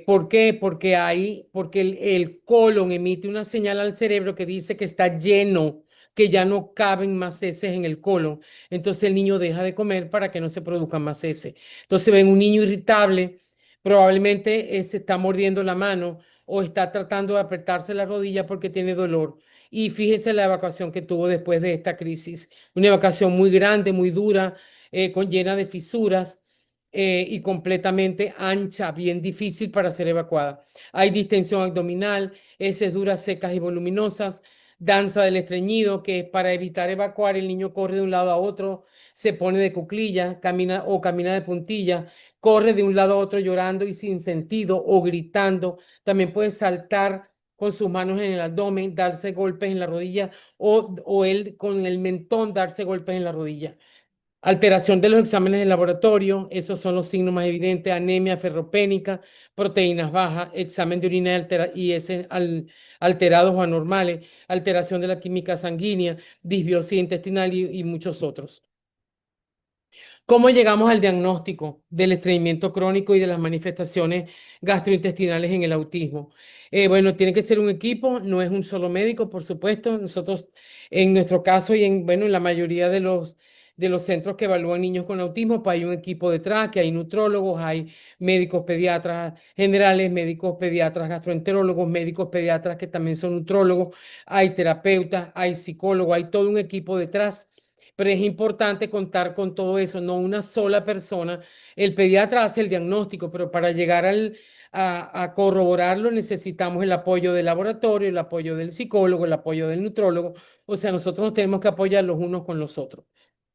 ¿Por qué? Porque el colon emite una señal al cerebro que dice que está lleno, que ya no caben más heces en el colon. Entonces el niño deja de comer para que no se produzcan más heces. Entonces ven un niño irritable, probablemente se está mordiendo la mano o está tratando de apretarse la rodilla porque tiene dolor. Y fíjese la evacuación que tuvo después de esta crisis. Una evacuación muy grande, muy dura, llena de fisuras y completamente ancha, bien difícil para ser evacuada. Hay distensión abdominal, heces duras, secas y voluminosas. Danza del estreñido, que para evitar evacuar, el niño corre de un lado a otro, se pone de cuclillas, camina de puntilla, corre de un lado a otro llorando y sin sentido o gritando. También puede saltar con sus manos en el abdomen, darse golpes en la rodilla o él con el mentón darse golpes en la rodilla. Alteración de los exámenes de laboratorio, esos son los signos más evidentes: anemia ferropénica, proteínas bajas, examen de orina y ese alterados o anormales, alteración de la química sanguínea, disbiosis intestinal y muchos otros. ¿Cómo llegamos al diagnóstico del estreñimiento crónico y de las manifestaciones gastrointestinales en el autismo? Bueno, tiene que ser un equipo, no es un solo médico, por supuesto. Nosotros, en nuestro caso y en la mayoría de los centros que evalúan niños con autismo, pues hay un equipo detrás, que hay nutrólogos, hay médicos pediatras generales, médicos pediatras gastroenterólogos, médicos pediatras que también son nutrólogos, hay terapeutas, hay psicólogos, hay todo un equipo detrás, pero es importante contar con todo eso, no una sola persona. El pediatra hace el diagnóstico, pero para llegar a corroborarlo necesitamos el apoyo del laboratorio, el apoyo del psicólogo, el apoyo del nutrólogo. O sea, nosotros nos tenemos que apoyar los unos con los otros.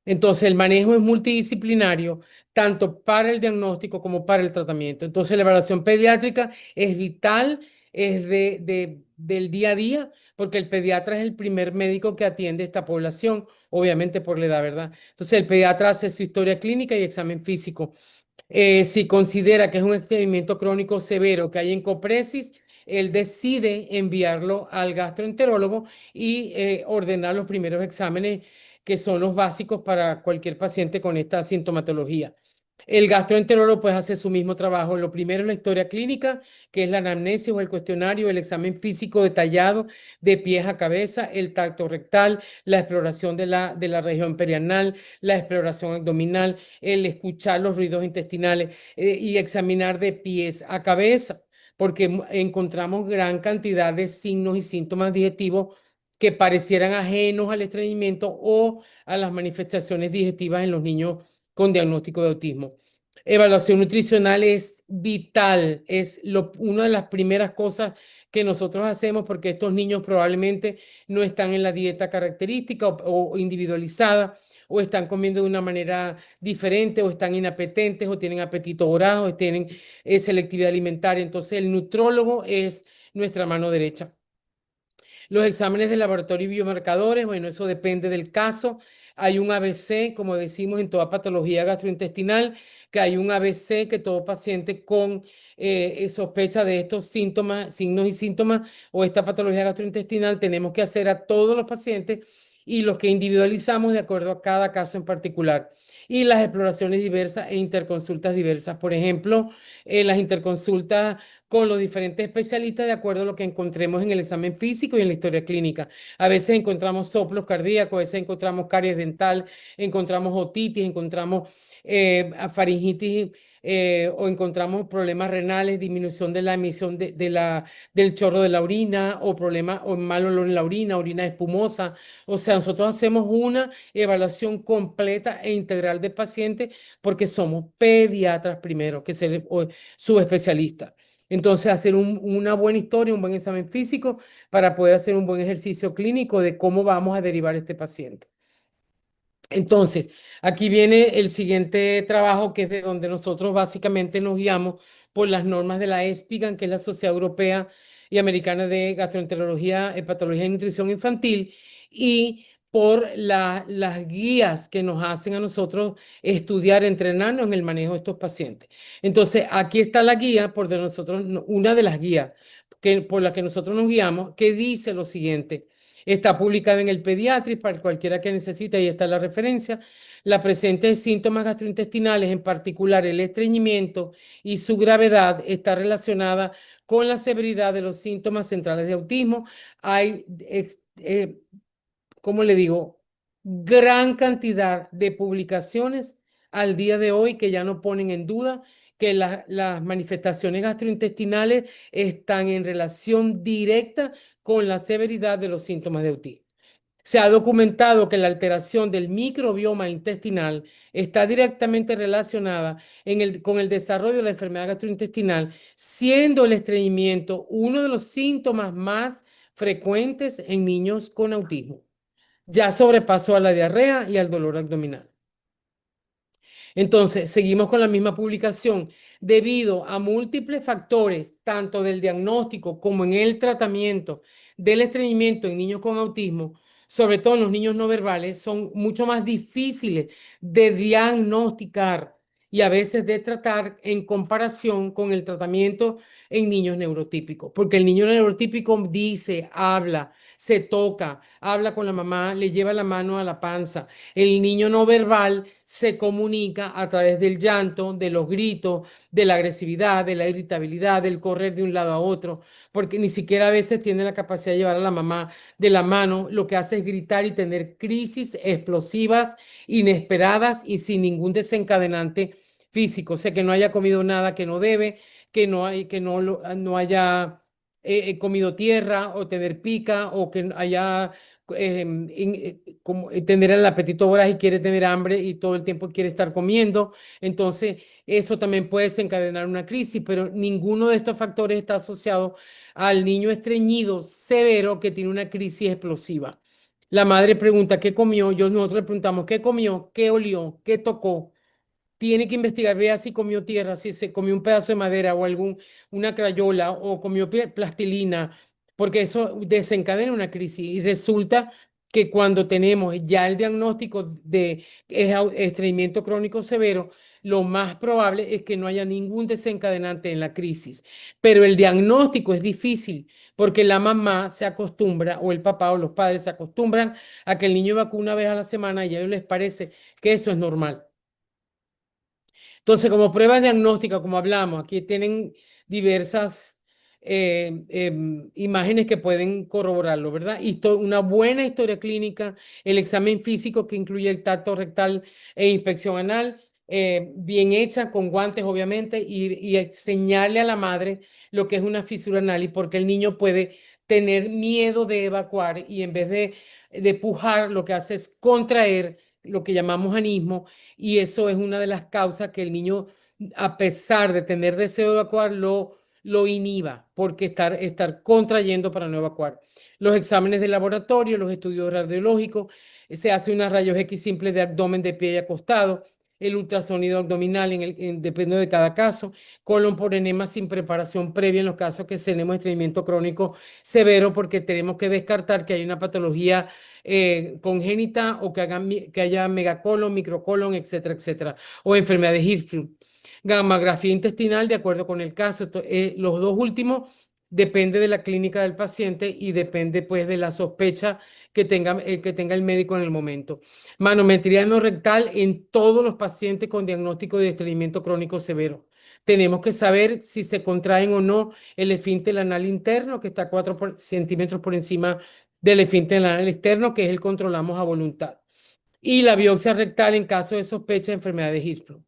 Entonces, el manejo es multidisciplinario, tanto para el diagnóstico como para el tratamiento. Entonces, la evaluación pediátrica es vital es del día a día, porque el pediatra es el primer médico que atiende esta población, obviamente por la edad, ¿verdad? Entonces el pediatra hace su historia clínica y examen físico. Si considera que es un estreñimiento crónico severo que hay en copresis, él decide enviarlo al gastroenterólogo y ordenar los primeros exámenes que son los básicos para cualquier paciente con esta sintomatología. El gastroenterólogo pues hace su mismo trabajo. Lo primero es la historia clínica, que es la anamnesis o el cuestionario, el examen físico detallado de pies a cabeza, el tacto rectal, la exploración de la región perianal, la exploración abdominal, el escuchar los ruidos intestinales y examinar de pies a cabeza, porque encontramos gran cantidad de signos y síntomas digestivos que parecieran ajenos al estreñimiento o a las manifestaciones digestivas en los niños con diagnóstico de autismo. Evaluación nutricional es vital, es una de las primeras cosas que nosotros hacemos porque estos niños probablemente no están en la dieta característica o individualizada o están comiendo de una manera diferente o están inapetentes o tienen apetito voraz o tienen selectividad alimentaria. Entonces el nutrólogo es nuestra mano derecha. Los exámenes de laboratorio y biomarcadores, bueno, eso depende del caso. Hay un ABC, como decimos en toda patología gastrointestinal, que hay un ABC que todo paciente con sospecha de estos síntomas, signos y síntomas o esta patología gastrointestinal tenemos que hacer a todos los pacientes y los que individualizamos de acuerdo a cada caso en particular. Y las exploraciones diversas e interconsultas diversas. Por ejemplo, las interconsultas con los diferentes especialistas de acuerdo a lo que encontremos en el examen físico y en la historia clínica. A veces encontramos soplos cardíacos, a veces encontramos caries dental, encontramos otitis, encontramos faringitis o encontramos problemas renales, disminución de la emisión del chorro de la orina o problema o mal olor en la orina, orina espumosa. O sea, nosotros hacemos una evaluación completa e integral del paciente porque somos pediatras primero, que ser subespecialistas. Entonces, hacer una buena historia, un buen examen físico para poder hacer un buen ejercicio clínico de cómo vamos a derivar este paciente. Entonces, aquí viene el siguiente trabajo, que es de donde nosotros básicamente nos guiamos por las normas de la ESPIGAN, que es la Sociedad Europea y Americana de Gastroenterología, Hepatología y Nutrición Infantil, y por las guías que nos hacen a nosotros estudiar, entrenarnos en el manejo de estos pacientes. Entonces, aquí está la guía, por de nosotros, una de las guías por la que nosotros nos guiamos, que dice lo siguiente. Está publicada en el Pediatrics para cualquiera que necesite, ahí está la referencia. La presencia de síntomas gastrointestinales, en particular el estreñimiento y su gravedad, está relacionada con la severidad de los síntomas centrales de autismo. Hay, ¿cómo le digo? Gran cantidad de publicaciones al día de hoy que ya no ponen en duda que las manifestaciones gastrointestinales están en relación directa con la severidad de los síntomas de autismo. Se ha documentado que la alteración del microbioma intestinal está directamente relacionada con el desarrollo de la enfermedad gastrointestinal, siendo el estreñimiento uno de los síntomas más frecuentes en niños con autismo. Ya sobrepasó a la diarrea y al dolor abdominal. Entonces, seguimos con la misma publicación. Debido a múltiples factores, tanto del diagnóstico como en el tratamiento del estreñimiento en niños con autismo, sobre todo en los niños no verbales, son mucho más difíciles de diagnosticar y a veces de tratar en comparación con el tratamiento en niños neurotípicos, porque el niño neurotípico dice, habla, se toca, habla con la mamá, le lleva la mano a la panza. El niño no verbal se comunica a través del llanto, de los gritos, de la agresividad, de la irritabilidad, del correr de un lado a otro, porque ni siquiera a veces tiene la capacidad de llevar a la mamá de la mano, lo que hace es gritar y tener crisis explosivas, inesperadas y sin ningún desencadenante físico, o sea, que no haya comido nada que no debe, que no haya comido tierra o tener pica o que haya como tener el apetito voraz y quiere tener hambre y todo el tiempo quiere estar comiendo. Entonces, eso también puede desencadenar una crisis, pero ninguno de estos factores está asociado al niño estreñido severo que tiene una crisis explosiva. La madre pregunta, ¿qué comió? Nosotros le preguntamos, ¿qué comió? ¿Qué olió? ¿Qué tocó? tiene que investigar, vea si comió tierra, si se comió un pedazo de madera o una crayola o comió plastilina, porque eso desencadena una crisis. Y resulta que cuando tenemos ya el diagnóstico de estreñimiento crónico severo, lo más probable es que no haya ningún desencadenante en la crisis. Pero el diagnóstico es difícil porque la mamá se acostumbra, o el papá o los padres se acostumbran a que el niño evacúe una vez a la semana y a ellos les parece que eso es normal. Entonces, como pruebas diagnósticas, como hablamos, aquí tienen diversas imágenes que pueden corroborarlo, ¿verdad? Una buena historia clínica, el examen físico que incluye el tacto rectal e inspección anal, bien hecha, con guantes, obviamente, y enseñarle a la madre lo que es una fisura anal y porque el niño puede tener miedo de evacuar y en vez de pujar, lo que hace es contraer lo que llamamos anismo y eso es una de las causas que el niño, a pesar de tener deseo de evacuar, lo inhiba, porque estar contrayendo para no evacuar. Los exámenes de laboratorio, los estudios radiológicos, se hace una rayos X simple de abdomen de pie y acostado, el ultrasonido abdominal, depende de cada caso, colon por enema sin preparación previa en los casos que tenemos estreñimiento crónico severo, porque tenemos que descartar que hay una patología congénita o que haya megacolon, microcolon, etcétera, etcétera, o enfermedad de Hirschsprung. Gammagrafía intestinal, de acuerdo con el caso. Los dos últimos depende de la clínica del paciente y depende pues de la sospecha que tenga el médico en el momento. Manometría no rectal en todos los pacientes con diagnóstico de estreñimiento crónico severo. Tenemos que saber si se contraen o no el esfínter anal interno, que está a 4 centímetros por encima del esfínter anal externo, que es el controlamos a voluntad. Y la biopsia rectal en caso de sospecha de enfermedad de Hirschsprung.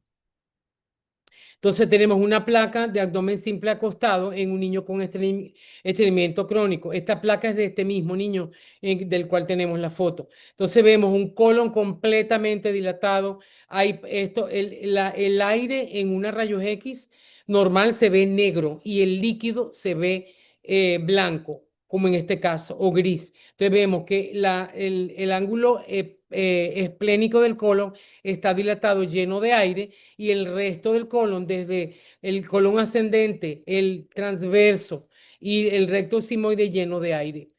Entonces tenemos una placa de abdomen simple acostado en un niño con estreñimiento crónico. Esta placa es de este mismo niño del cual tenemos la foto. Entonces vemos un colon completamente dilatado. El aire en una rayos X normal se ve negro y el líquido se ve blanco, como en este caso, o gris. Entonces vemos que el ángulo esplénico del colon está dilatado, lleno de aire y el resto del colon, desde el colon ascendente, el transverso y el recto sigmoide lleno de aire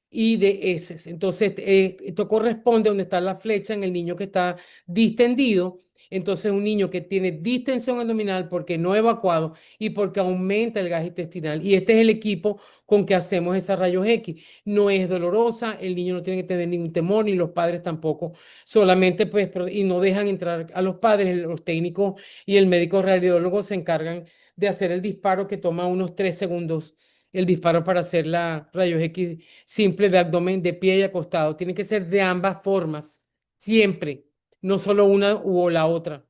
y de heces. Entonces, esto corresponde a donde está la flecha en el niño que está distendido. Entonces, un niño que tiene distensión abdominal porque no evacuado y porque aumenta el gas intestinal. Y este es el equipo con que hacemos esa rayos X. No es dolorosa, el niño no tiene que tener ningún temor, ni los padres tampoco. Solamente, pues, y no dejan entrar a los padres, los técnicos y el médico radiólogo se encargan de hacer el disparo que toma unos 3 segundos el disparo para hacer la rayos X simple de abdomen de pie y acostado. Tiene que ser de ambas formas, siempre, no solo una u la otra.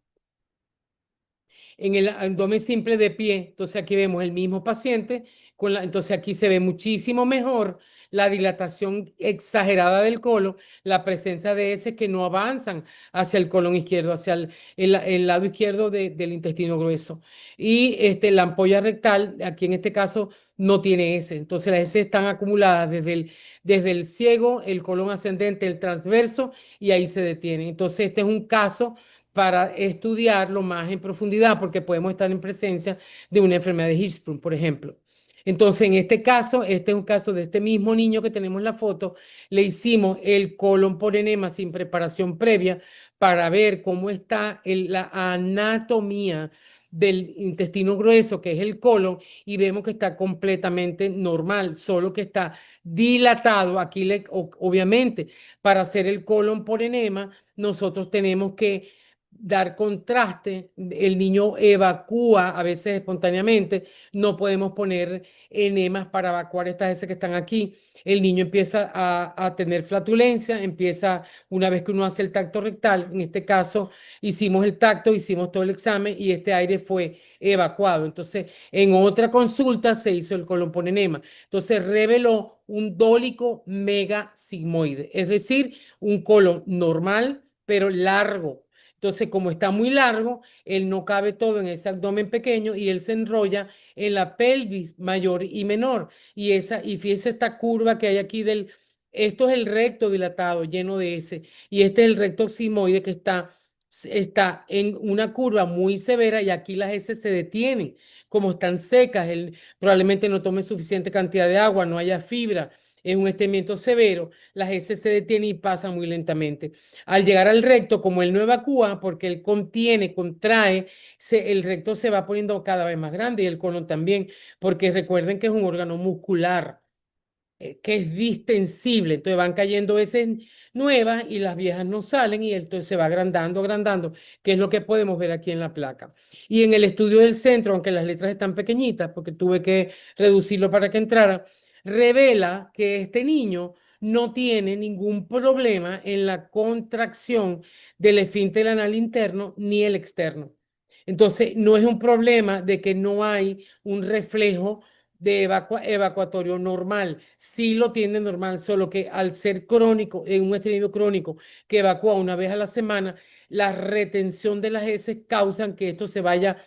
En el abdomen simple de pie, entonces aquí vemos el mismo paciente, entonces aquí se ve muchísimo mejor la dilatación exagerada del colon, la presencia de heces que no avanzan hacia el colon izquierdo, hacia el lado izquierdo del intestino grueso. Y la ampolla rectal, aquí en este caso, no tiene heces. Entonces las heces están acumuladas desde el ciego, el colon ascendente, el transverso, y ahí se detienen. Entonces este es un caso para estudiarlo más en profundidad, porque podemos estar en presencia de una enfermedad de Hirschsprung, por ejemplo. Entonces, en este caso, este es un caso de este mismo niño que tenemos en la foto, le hicimos el colon por enema sin preparación previa para ver cómo está la anatomía del intestino grueso, que es el colon, y vemos que está completamente normal, solo que está dilatado. Aquí, obviamente, para hacer el colon por enema, nosotros tenemos que dar contraste, el niño evacúa a veces espontáneamente, no podemos poner enemas para evacuar estas heces que están aquí. El niño empieza a tener flatulencia, empieza una vez que uno hace el tacto rectal, en este caso hicimos el tacto, hicimos todo el examen y este aire fue evacuado. Entonces, en otra consulta se hizo el colon por enema. Entonces, reveló un dólico megasigmoide, es decir, un colon normal, pero largo. Entonces, como está muy largo, él no cabe todo en ese abdomen pequeño y él se enrolla en la pelvis mayor y menor. Y fíjese esta curva que hay aquí esto es el recto dilatado, lleno de ese, y este es el recto sigmoide que está está en una curva muy severa y aquí las heces se detienen. Como están secas, él probablemente no tome suficiente cantidad de agua, no haya fibra, es un estreñimiento severo, las heces se detienen y pasan muy lentamente. Al llegar al recto, como él no evacúa, porque él contiene, contrae, el recto se va poniendo cada vez más grande y el colon también, porque recuerden que es un órgano muscular que es distensible. Entonces van cayendo heces nuevas y las viejas no salen y entonces se va agrandando, agrandando, que es lo que podemos ver aquí en la placa. Y en el estudio del centro, aunque las letras están pequeñitas, porque tuve que reducirlo para que entrara, revela que este niño no tiene ningún problema en la contracción del esfínter anal interno ni el externo. Entonces, no es un problema de que no hay un reflejo de evacuatorio normal. Sí lo tiene normal, solo que al ser crónico, en un estreñimiento crónico que evacúa una vez a la semana, la retención de las heces causan que esto se vaya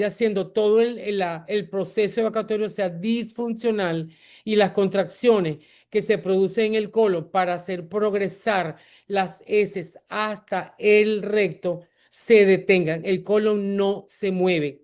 haciendo todo el proceso evacuatorio sea disfuncional y las contracciones que se producen en el colon para hacer progresar las heces hasta el recto se detengan. El colon no se mueve.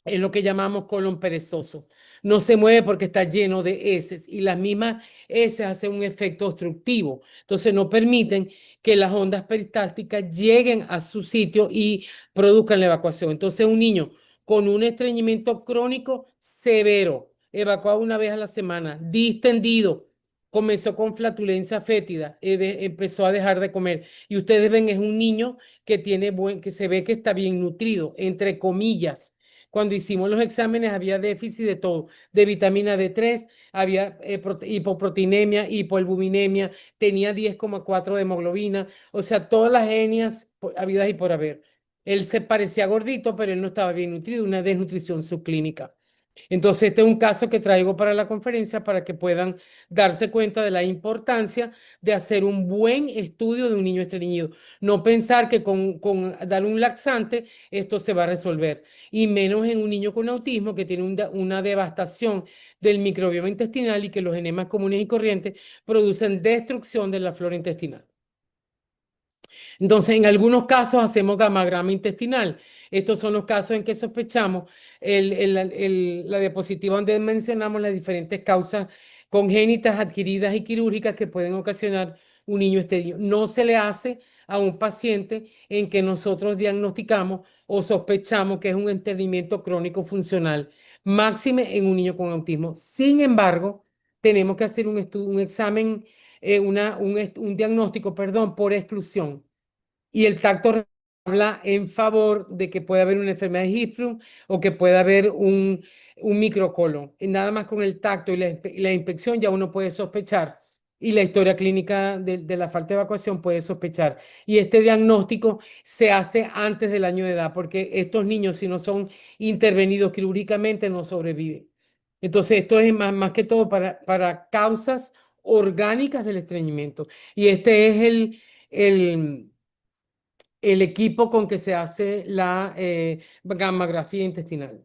Es lo que llamamos colon perezoso. No se mueve porque está lleno de heces y las mismas heces hacen un efecto obstructivo. Entonces no permiten que las ondas peristálticas lleguen a su sitio y produzcan la evacuación. Entonces un niño con un estreñimiento crónico severo, evacuado una vez a la semana, distendido, comenzó con flatulencia fétida, empezó a dejar de comer. Y ustedes ven, es un niño que que se ve que está bien nutrido, entre comillas. Cuando hicimos los exámenes había déficit de todo, de vitamina D3, había hipoproteinemia, hipoalbuminemia, tenía 10,4 de hemoglobina, o sea, todas las etnias habidas y por haber. Él se parecía gordito, pero él no estaba bien nutrido, una desnutrición subclínica. Entonces, este es un caso que traigo para la conferencia para que puedan darse cuenta de la importancia de hacer un buen estudio de un niño estreñido. No pensar que con dar un laxante esto se va a resolver. Y menos en un niño con autismo que tiene una devastación del microbioma intestinal y que los enemas comunes y corrientes producen destrucción de la flora intestinal. Entonces, en algunos casos hacemos gamagrama intestinal. Estos son los casos en que sospechamos la diapositiva donde mencionamos las diferentes causas congénitas, adquiridas y quirúrgicas que pueden ocasionar un niño estéril. No se le hace a un paciente en que nosotros diagnosticamos o sospechamos que es un estreñimiento crónico funcional, máxime en un niño con autismo. Sin embargo, tenemos que hacer un examen, un diagnóstico, perdón, por exclusión y el tacto habla en favor de que puede haber una enfermedad de Hirschsprung o que pueda haber un microcolon. Y nada más con el tacto y la inspección ya uno puede sospechar y la historia clínica de la falta de evacuación puede sospechar. Y este diagnóstico se hace antes del año de edad porque estos niños, si no son intervenidos quirúrgicamente, no sobreviven. Entonces, esto es más que todo para causas orgánicas del estreñimiento. Y este es el equipo con que se hace la gammagrafía intestinal.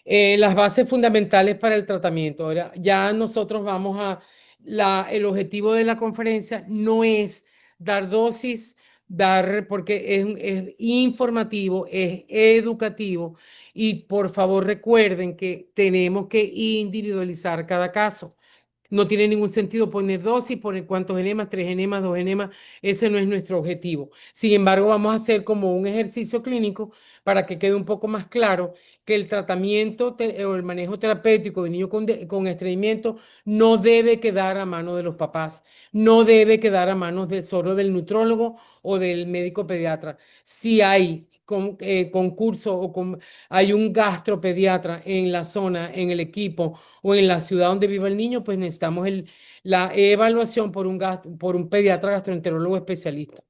Las bases fundamentales para el tratamiento. Ahora, ya nosotros vamos el objetivo de la conferencia no es dar dosis, porque es informativo, es educativo y por favor recuerden que tenemos que individualizar cada caso. No tiene ningún sentido poner dosis, poner cuántos enemas, 3 enemas, 2 enemas. Ese no es nuestro objetivo. Sin embargo, vamos a hacer como un ejercicio clínico para que quede un poco más claro que el tratamiento o el manejo terapéutico de niños con estreñimiento no debe quedar a manos de los papás, no debe quedar a manos solo del nutrólogo o del médico pediatra. Si hay concurso hay un gastropediatra en la zona, en el equipo o en la ciudad donde viva el niño, pues necesitamos la evaluación por un pediatra gastroenterólogo especialista.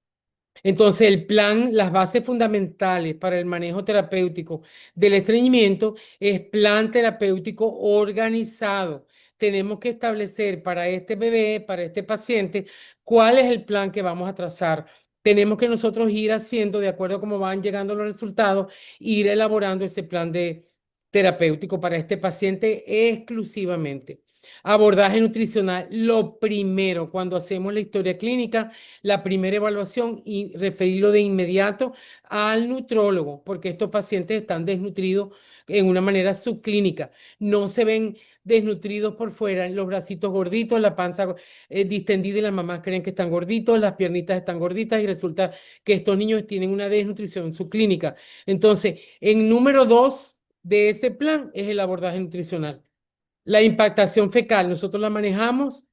Entonces, el plan, las bases fundamentales para el manejo terapéutico del estreñimiento es plan terapéutico organizado. Tenemos que establecer para este bebé, para este paciente, cuál es el plan que vamos a trazar. Tenemos que nosotros ir haciendo, de acuerdo a cómo van llegando los resultados, ir elaborando ese plan terapéutico para este paciente exclusivamente. Abordaje nutricional. Lo primero, cuando hacemos la historia clínica, la primera evaluación y referirlo de inmediato al nutrólogo, porque estos pacientes están desnutridos en una manera subclínica. No se ven desnutridos por fuera, los bracitos gorditos, la panza distendida y las mamás creen que están gorditos, las piernitas están gorditas y resulta que estos niños tienen una desnutrición subclínica. Entonces, en número 2 de ese plan es el abordaje nutricional. La impactación fecal, nosotros la manejamos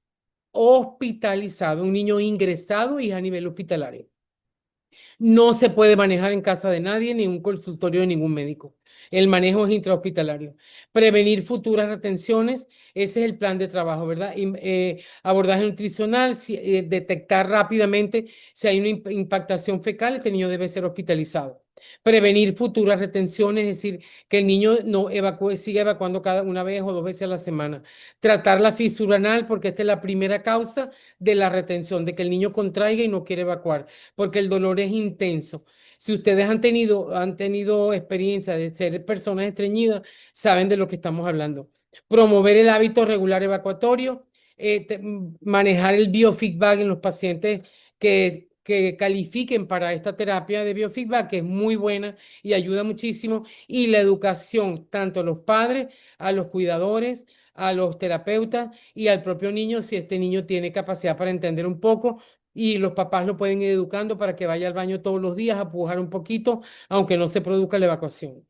hospitalizado, un niño ingresado y a nivel hospitalario. No se puede manejar en casa de nadie ni en un consultorio de ningún médico. El manejo es intrahospitalario. Prevenir futuras retenciones, ese es el plan de trabajo, ¿verdad? Abordaje nutricional, detectar rápidamente si hay una impactación fecal, este niño debe ser hospitalizado. Prevenir futuras retenciones, es decir, que el niño no evacúe, siga evacuando cada una vez o 2 veces a la semana. Tratar la fisura anal, porque esta es la primera causa de la retención, de que el niño contraiga y no quiere evacuar porque el dolor es intenso. Si ustedes han tenido experiencia de ser personas estreñidas, saben de lo que estamos hablando. Promover el hábito regular evacuatorio, manejar el biofeedback en los pacientes que califiquen para esta terapia de biofeedback, que es muy buena y ayuda muchísimo, y la educación, tanto a los padres, a los cuidadores, a los terapeutas y al propio niño, si este niño tiene capacidad para entender un poco y los papás lo pueden ir educando para que vaya al baño todos los días a pujar un poquito, aunque no se produzca la evacuación.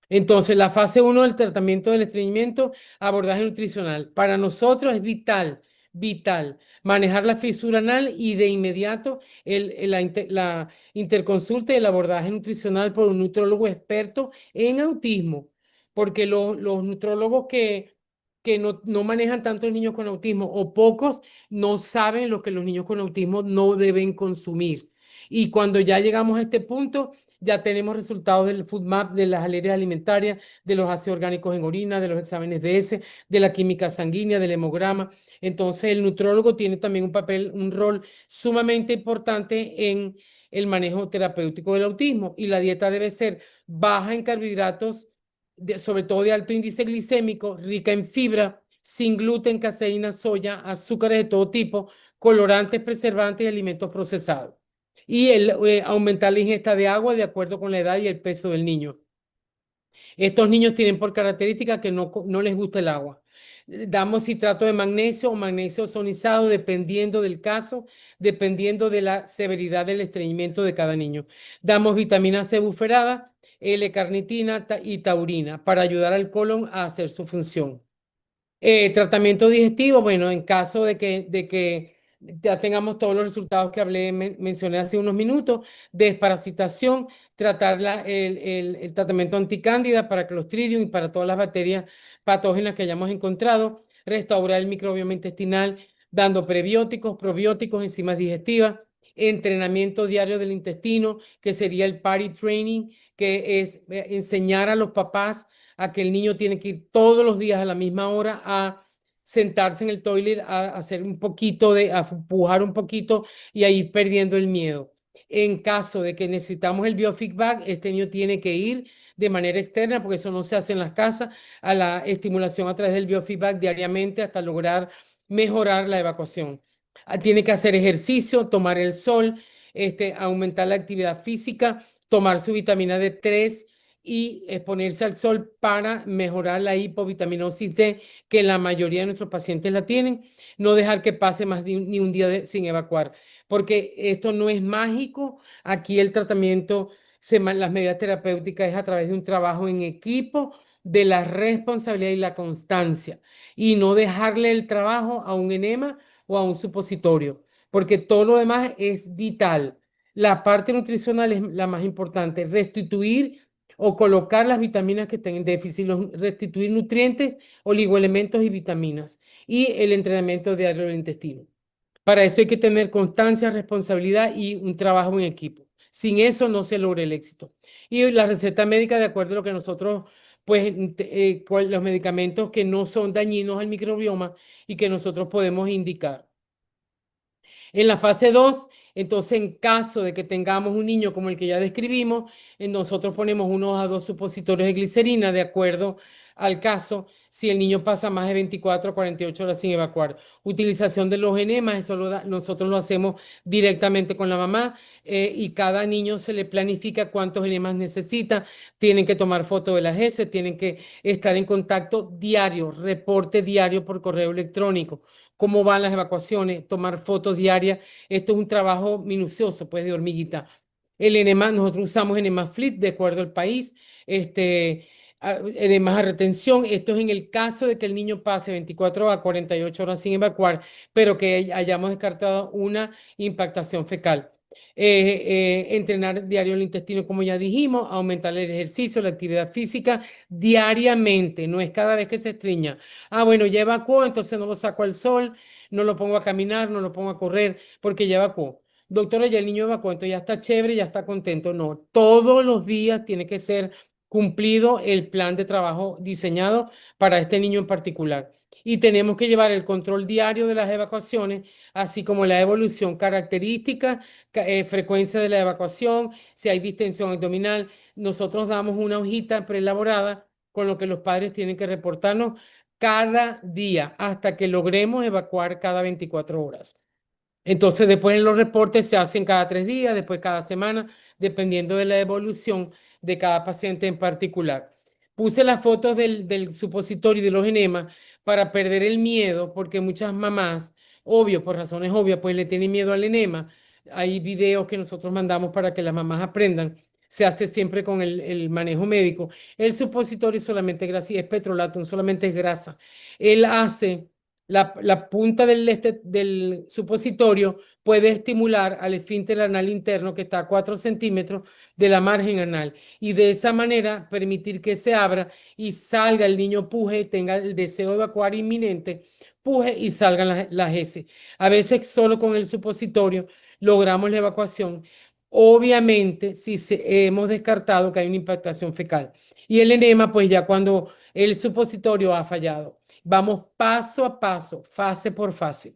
Entonces, la fase 1 del tratamiento del estreñimiento, abordaje nutricional. Para nosotros es vital, vital, manejar la fisura anal y de inmediato la interconsulta y el abordaje nutricional por un nutrólogo experto en autismo, porque los nutrólogos que no manejan tanto niños con autismo o pocos no saben lo que los niños con autismo no deben consumir. Y cuando ya llegamos a este punto, ya tenemos resultados del Food Map, de las alergias alimentarias, de los ácidos orgánicos en orina, de los exámenes de S, de la química sanguínea, del hemograma. Entonces, el nutrólogo tiene también un papel, un rol sumamente importante en el manejo terapéutico del autismo. Y la dieta debe ser baja en carbohidratos, sobre todo de alto índice glicémico, rica en fibra, sin gluten, caseína, soya, azúcares de todo tipo, colorantes, preservantes y alimentos procesados y aumentar la ingesta de agua de acuerdo con la edad y el peso del niño. Estos niños tienen por característica que no les gusta el agua. Damos citrato de magnesio o magnesio ozonizado dependiendo del caso, dependiendo de la severidad del estreñimiento de cada niño. Damos vitamina C buferada, L-carnitina y taurina para ayudar al colon a hacer su función. Tratamiento digestivo, bueno, en caso de que ya tengamos todos los resultados que mencioné hace unos minutos, desparasitación, tratar el tratamiento anticándida para Clostridium y para todas las bacterias patógenas que hayamos encontrado, restaurar el microbioma intestinal, dando prebióticos, probióticos, enzimas digestivas, entrenamiento diario del intestino, que sería el party training, que es enseñar a los papás a que el niño tiene que ir todos los días a la misma hora a sentarse en el toilet, a hacer un poquito a empujar un poquito y a ir perdiendo el miedo. En caso de que necesitamos el biofeedback, este niño tiene que ir de manera externa, porque eso no se hace en las casas, a la estimulación a través del biofeedback diariamente hasta lograr mejorar la evacuación. Tiene que hacer ejercicio, tomar el sol, aumentar la actividad física, tomar su vitamina D3 y exponerse al sol para mejorar la hipovitaminosis D, que la mayoría de nuestros pacientes la tienen. No dejar que pase más ni un día sin evacuar, porque esto no es mágico. Aquí el tratamiento, las medidas terapéuticas es a través de un trabajo en equipo, de la responsabilidad y la constancia, y no dejarle el trabajo a un enema o a un supositorio, porque todo lo demás es vital. La parte nutricional es la más importante, restituir o colocar las vitaminas que estén en déficit, restituir nutrientes, oligoelementos y vitaminas, y el entrenamiento diario del intestino. Para eso hay que tener constancia, responsabilidad y un trabajo en equipo. Sin eso no se logra el éxito. Y la receta médica, de acuerdo a lo que nosotros, pues, los medicamentos que no son dañinos al microbioma y que nosotros podemos indicar. En la fase 2 Entonces, en caso de que tengamos un niño como el que ya describimos, nosotros ponemos 1 a 2 supositorios de glicerina de acuerdo al caso, si el niño pasa más de 24 a 48 horas sin evacuar. Utilización de los enemas, eso nosotros lo hacemos directamente con la mamá, y cada niño se le planifica cuántos enemas necesita. Tienen que tomar foto de las heces, tienen que estar en contacto diario, reporte diario por correo electrónico, cómo van las evacuaciones, tomar fotos diarias. Esto es un trabajo minucioso, pues, de hormiguita. El enema, nosotros usamos enema flip de acuerdo al país, enemas a retención. Esto es en el caso de que el niño pase 24 a 48 horas sin evacuar, pero que hayamos descartado una impactación fecal. Entrenar diario el intestino, como ya dijimos, aumentar el ejercicio, la actividad física diariamente, no es cada vez que se estriña. Ah, bueno, ya evacuó, entonces no lo saco al sol, no lo pongo a caminar, no lo pongo a correr, porque ya evacuó. Doctora, ya el niño evacuó, entonces ya está chévere, ya está contento. No, todos los días tiene que ser cumplido el plan de trabajo diseñado para este niño en particular. Y tenemos que llevar el control diario de las evacuaciones, así como la evolución característica, frecuencia de la evacuación, si hay distensión abdominal. Nosotros damos una hojita preelaborada con lo que los padres tienen que reportarnos cada día hasta que logremos evacuar cada 24 horas. Entonces, después los reportes se hacen cada 3 días, después cada semana, dependiendo de la evolución de cada paciente en particular. Puse las fotos del supositorio y de los enemas para perder el miedo, porque muchas mamás, obvio, por razones obvias, pues le tienen miedo al enema. Hay videos que nosotros mandamos para que las mamás aprendan. Se hace siempre con el manejo médico. El supositorio solamente es grasa, es petrolato, solamente es grasa. Él hace la punta del supositorio puede estimular al esfínter anal interno que está a 4 centímetros de la margen anal y de esa manera permitir que se abra y salga el niño, puje, tenga el deseo de evacuar inminente, puje y salgan las heces. A veces solo con el supositorio logramos la evacuación. Obviamente, si hemos descartado que hay una impactación fecal. Y el enema, pues ya cuando el supositorio ha fallado. Vamos paso a paso, fase por fase.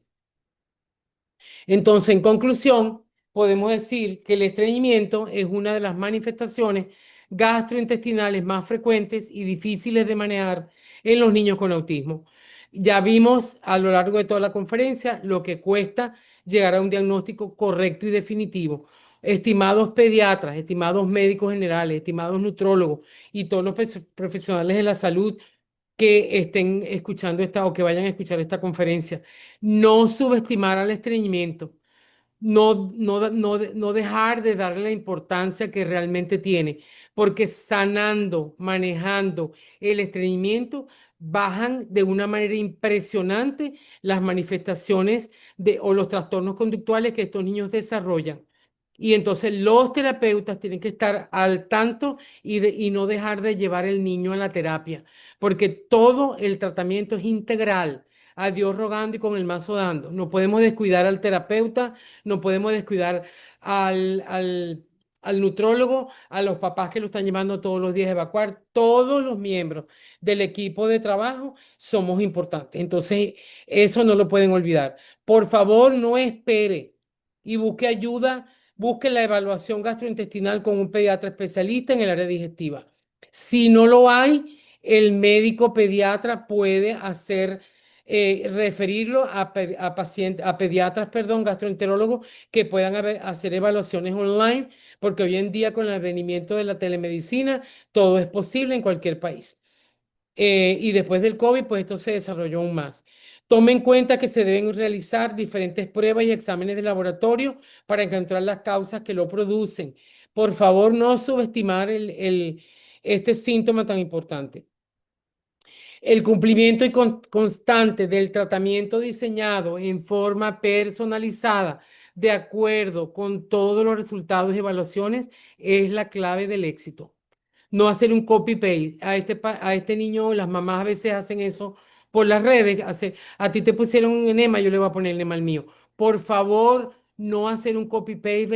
Entonces, en conclusión, podemos decir que el estreñimiento es una de las manifestaciones gastrointestinales más frecuentes y difíciles de manejar en los niños con autismo. Ya vimos a lo largo de toda la conferencia lo que cuesta llegar a un diagnóstico correcto y definitivo. Estimados pediatras, estimados médicos generales, estimados nutrólogos y todos los profesionales de la salud que estén escuchando esta o que vayan a escuchar esta conferencia, no subestimar al estreñimiento, no dejar de darle la importancia que realmente tiene, porque sanando, manejando el estreñimiento, bajan de una manera impresionante las manifestaciones o los trastornos conductuales que estos niños desarrollan. Y entonces los terapeutas tienen que estar al tanto y no dejar de llevar el niño a la terapia, porque todo el tratamiento es integral. A Dios rogando y con el mazo dando. No podemos descuidar al terapeuta, no podemos descuidar al nutrólogo, a los papás que lo están llevando todos los días a evacuar. Todos los miembros del equipo de trabajo somos importantes. Entonces, eso no lo pueden olvidar. Por favor, no espere y busque ayuda, busque la evaluación gastrointestinal con un pediatra especialista en el área digestiva. Si no lo hay, el médico pediatra puede referirlo a pediatras, perdón, gastroenterólogos que puedan hacer evaluaciones online, porque hoy en día con el advenimiento de la telemedicina, todo es posible en cualquier país. Y después del COVID, pues esto se desarrolló aún más. Tome en cuenta que se deben realizar diferentes pruebas y exámenes de laboratorio para encontrar las causas que lo producen. Por favor, no subestimar este síntoma tan importante. El cumplimiento constante del tratamiento diseñado en forma personalizada, de acuerdo con todos los resultados y evaluaciones, es la clave del éxito. No hacer un copy-paste. A este niño, las mamás a veces hacen eso por las redes. A ti te pusieron un enema, yo le voy a poner el enema al mío. Por favor, no hacer un copy-paste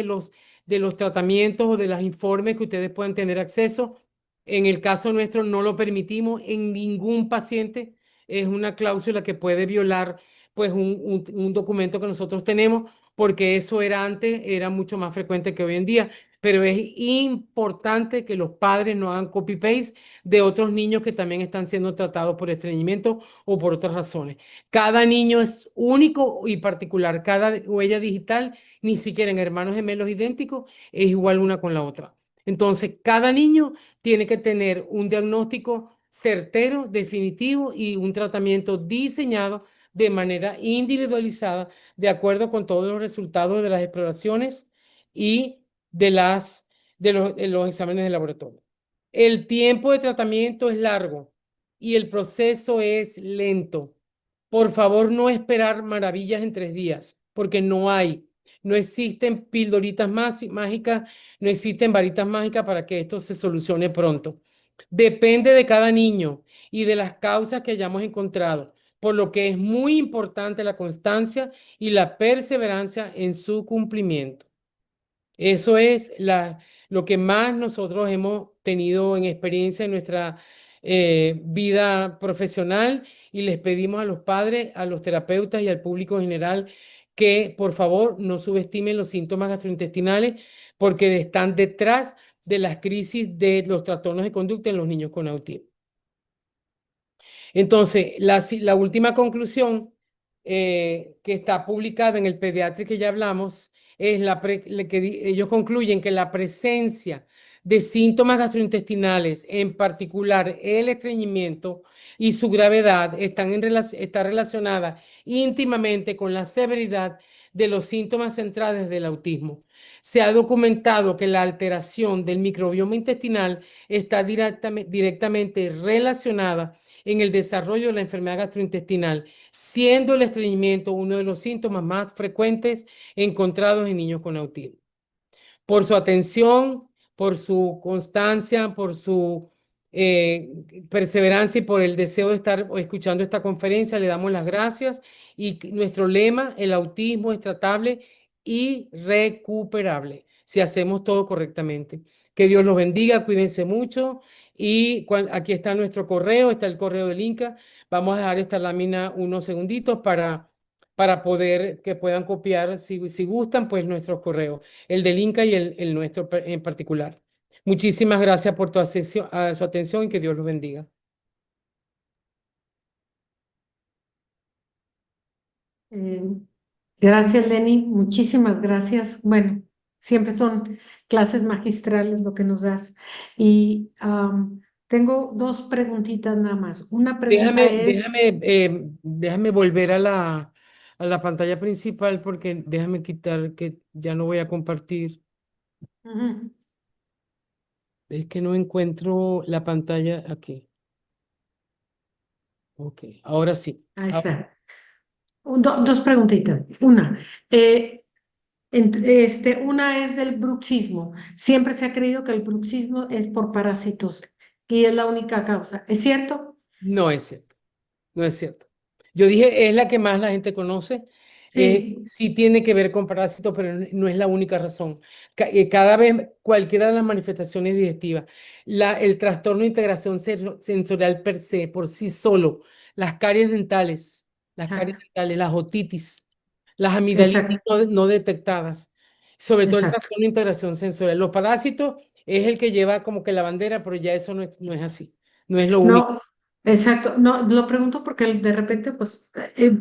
de los tratamientos o de los informes que ustedes puedan tener acceso. En el caso nuestro no lo permitimos en ningún paciente. Es una cláusula que puede violar pues un documento que nosotros tenemos. porque eso era antes, era mucho más frecuente que hoy en día, pero es importante que los padres no hagan copy-paste de otros niños que también están siendo tratados por estreñimiento o por otras razones. Cada niño es único y particular, cada huella digital, ni siquiera en hermanos gemelos idénticos, es igual una con la otra. Entonces, cada niño tiene que tener un diagnóstico certero, definitivo y un tratamiento diseñado de manera individualizada, de acuerdo con todos los resultados de las exploraciones y de los exámenes de laboratorio. El tiempo de tratamiento es largo y el proceso es lento. Por favor, no esperar maravillas en 3 días, porque no hay. No existen pildoritas mágicas, no existen varitas mágicas para que esto se solucione pronto. Depende de cada niño y de las causas que hayamos encontrado, por lo que es muy importante la constancia y la perseverancia en su cumplimiento. Eso es lo que más nosotros hemos tenido en experiencia en nuestra vida profesional y les pedimos a los padres, a los terapeutas y al público en general que por favor no subestimen los síntomas gastrointestinales porque están detrás de las crisis de los trastornos de conducta en los niños con autismo. Entonces, la última conclusión que está publicada en el Pediatric que ya hablamos es ellos concluyen que la presencia de síntomas gastrointestinales, en particular el estreñimiento y su gravedad, está relacionada íntimamente con la severidad de los síntomas centrales del autismo. Se ha documentado que la alteración del microbioma intestinal está directamente relacionada en el desarrollo de la enfermedad gastrointestinal, siendo el estreñimiento uno de los síntomas más frecuentes encontrados en niños con autismo. Por su atención, por su constancia, por su eh, perseverancia y por el deseo de estar escuchando esta conferencia, le damos las gracias y nuestro lema, el autismo es tratable y recuperable si hacemos todo correctamente. Que Dios los bendiga, cuídense mucho y aquí está nuestro correo, está el correo del Inca. Vamos a dejar esta lámina unos segunditos para poder que puedan copiar, si gustan, pues nuestros correos, el del Inca y el nuestro en particular. Muchísimas gracias por su atención y que Dios los bendiga. Eh, gracias, Lenny, muchísimas gracias. Bueno, siempre son clases magistrales lo que nos das. Y tengo dos preguntitas nada más. Una pregunta es, Déjame volver a la pantalla principal porque déjame quitar que ya no voy a compartir. ujú, Es que no encuentro la pantalla aquí. Ok, ahora sí. ahí está. Dos preguntitas. Una es del bruxismo. Siempre se ha creído que el bruxismo es por parásitos y es la única causa. ¿Es cierto? No es cierto. No es cierto. Yo dije, es la que más la gente conoce. Sí, Sí tiene que ver con parásitos, pero no es la única razón. Cada vez, cualquiera de las manifestaciones digestivas, el trastorno de integración sensorial per se, por sí solo, las exacto, las otitis, las amigdalitis exacto, no detectadas, sobre todo el exacto. trastorno de integración sensorial. Los parásitos es el que lleva como que la bandera, pero ya eso no es así. No es lo único. No, exacto. No, lo pregunto porque de repente, pues,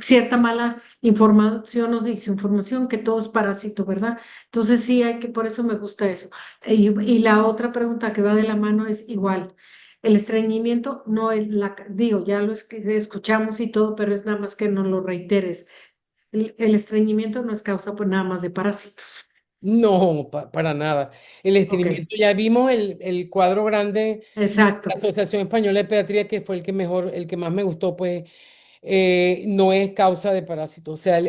cierta mala información nos dice información que todo es parásito, ¿verdad? Entonces sí hay que, por eso me gusta eso. Y la otra pregunta que va de la mano es igual. El estreñimiento no es digo, ya escuchamos y todo, pero es nada más que nos lo reiteres. El estreñimiento no es causa pues nada más de parásitos. No, para nada. El Ok, estreñimiento, ya vimos el cuadro grande de exacto, la Asociación Española de Pediatría, que fue el que más me gustó, pues no es causa de parásitos. O sea,